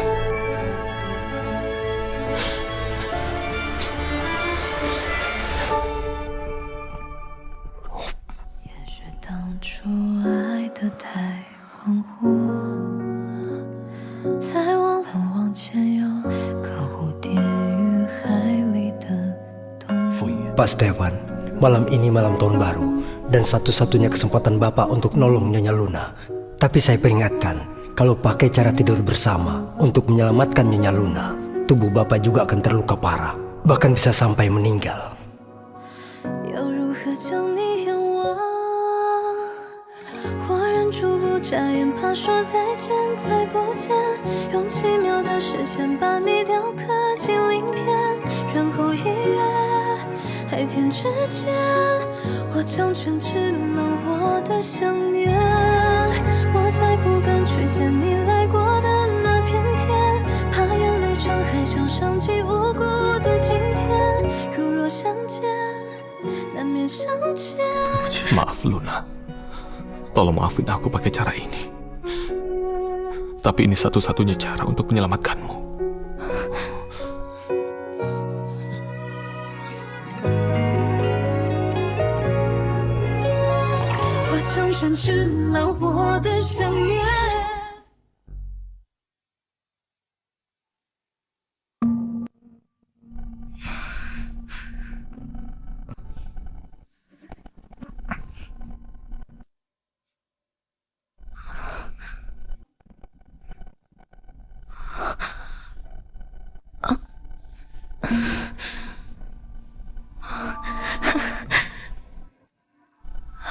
Pak Stefan, malam ini malam tahun baru dan satu-satunya kesempatan Bapak untuk nolong Nyonya Luna. Tapi saya peringatkan, kalau pakai cara tidur bersama untuk menyelamatkan Nyonya Luna, tubuh Bapak juga akan terluka parah, bahkan bisa sampai meninggal. Maaf Luna, tolong maafin aku pakai cara ini. Tapi ini satu-satunya cara untuk menyelamatkanmu.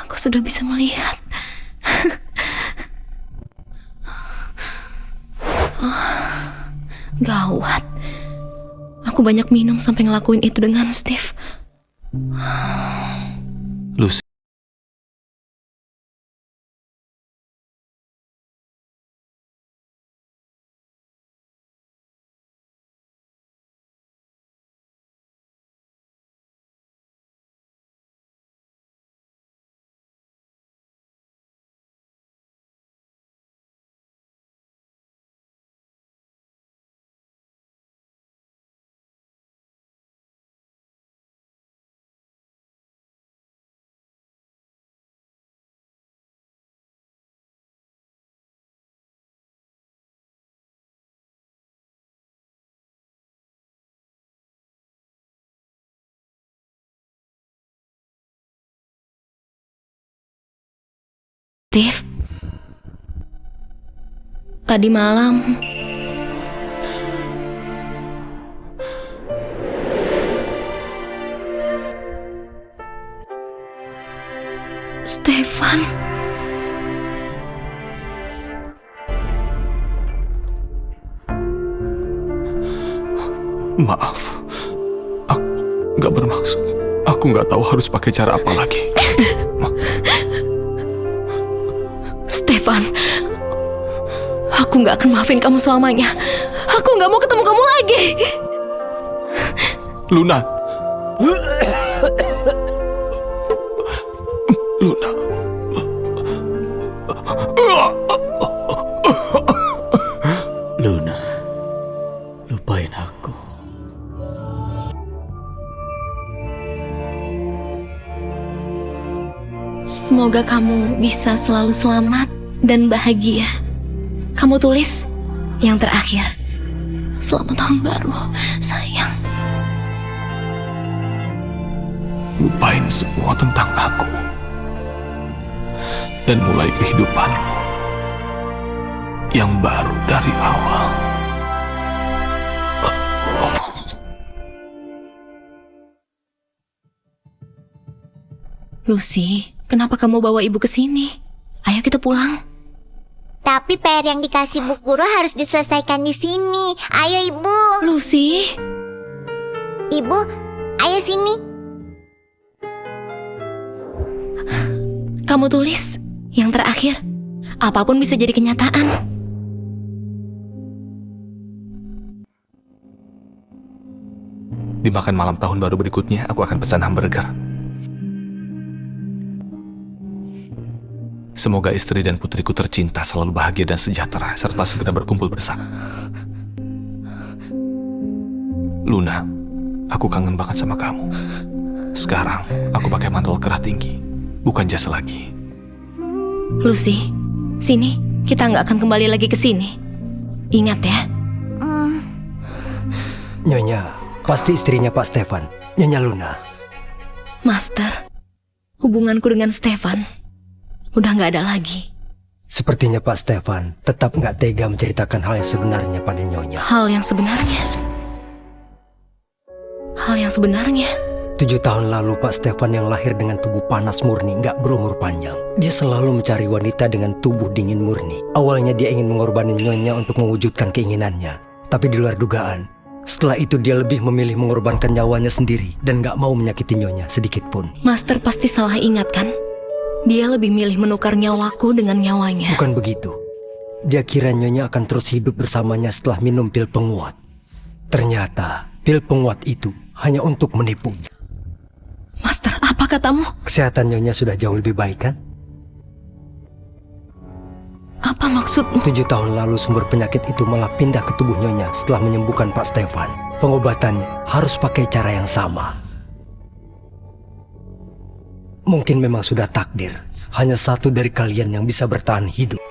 Aku sudah bisa melihat. Gawat. Aku banyak minum sampai ngelakuin itu dengan Steve. Lucy. Steve, tadi malam Stefan. Maaf, aku nggak bermaksud. Aku nggak tahu harus pakai cara apa lagi. Stefan, aku nggak akan maafin kamu selamanya. Aku nggak mau ketemu kamu lagi. Luna. Luna. Luna, lupain aku. Semoga kamu bisa selalu selamat dan bahagia. Kamu tulis yang terakhir. Selamat tahun baru, sayang. Lupain semua tentang aku. Dan mulai kehidupanmu yang baru dari awal. Lucy, kenapa kamu bawa ibu ke sini? Ayo kita pulang. Tapi PR yang dikasih Bu Guru harus diselesaikan di sini. Ayo Ibu. Lucy. Ibu, ayo sini. Kamu tulis yang terakhir. Apapun bisa jadi kenyataan. Di makan malam tahun baru berikutnya, aku akan pesan hamburger. Semoga istri dan putriku tercinta selalu bahagia dan sejahtera, serta segera berkumpul bersama. Luna, aku kangen banget sama kamu. Sekarang, aku pakai mantel kerah tinggi, bukan jas lagi. Lucy, sini. Kita nggak akan kembali lagi ke sini. Ingat ya. Nyonya, pasti istrinya Pak Stefan, Nyonya Luna. Master, hubunganku dengan Stefan udah nggak ada lagi. Sepertinya Pak Stefan tetap nggak tega menceritakan hal yang sebenarnya pada Nyonya. Hal yang sebenarnya? Hal yang sebenarnya? 7 tahun lalu Pak Stefan yang lahir dengan tubuh panas murni nggak berumur panjang. Dia selalu mencari wanita dengan tubuh dingin murni. Awalnya dia ingin mengorbankan Nyonya untuk mewujudkan keinginannya. Tapi di luar dugaan, setelah itu dia lebih memilih mengorbankan nyawanya sendiri dan nggak mau menyakiti Nyonya sedikit pun. Master pasti salah ingat kan? Dia lebih milih menukar nyawaku dengan nyawanya. Bukan begitu. Dia kira Nyonya akan terus hidup bersamanya setelah minum pil penguat. Ternyata pil penguat itu hanya untuk menipunya. Master, apa katamu? Kesehatan Nyonya sudah jauh lebih baik kan? Apa maksudmu? 7 tahun lalu sumber penyakit itu malah pindah ke tubuh Nyonya setelah menyembuhkan Pak Stefan. Pengobatannya harus pakai cara yang sama. Mungkin memang sudah takdir, hanya satu dari kalian yang bisa bertahan hidup.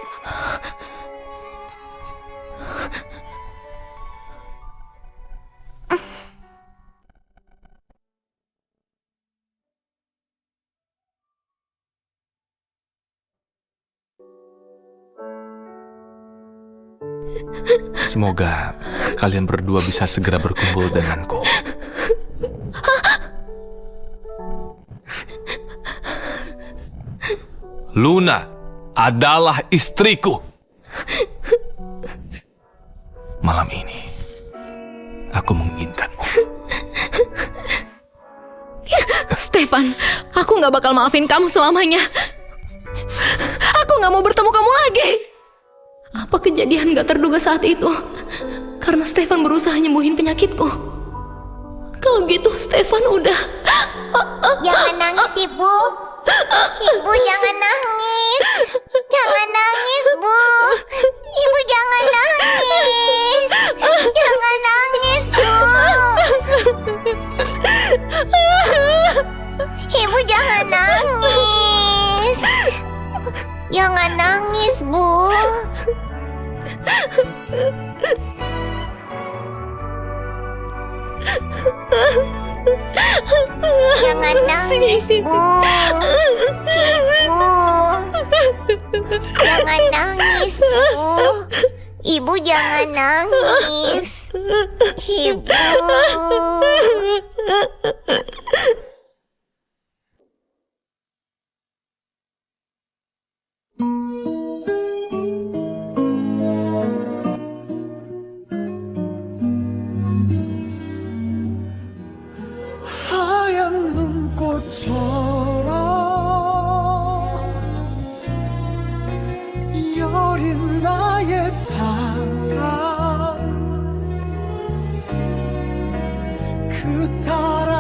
Semoga kalian berdua bisa segera berkumpul denganku. Luna adalah istriku. Malam ini, aku menginginkanmu. Stefan, aku nggak bakal maafin kamu selamanya. Aku nggak mau bertemu kamu lagi. Apa kejadian gak terduga saat itu? Karena Stefan berusaha nyembuhin penyakitku. Kalau gitu Stefan udah... Jangan nangis, Ibu. Ibu jangan nangis. Jangan nangis, Bu. Ibu jangan nangis. Jangan nangis, Bu. Ibu jangan nangis. Jangan nangis, Bu. Jangan nangis, Bu. Ibu. Jangan nangis, Bu. Ibu jangan nangis. Ibu. 하얀 눈꽃처럼 여린 나의 사랑 그 사랑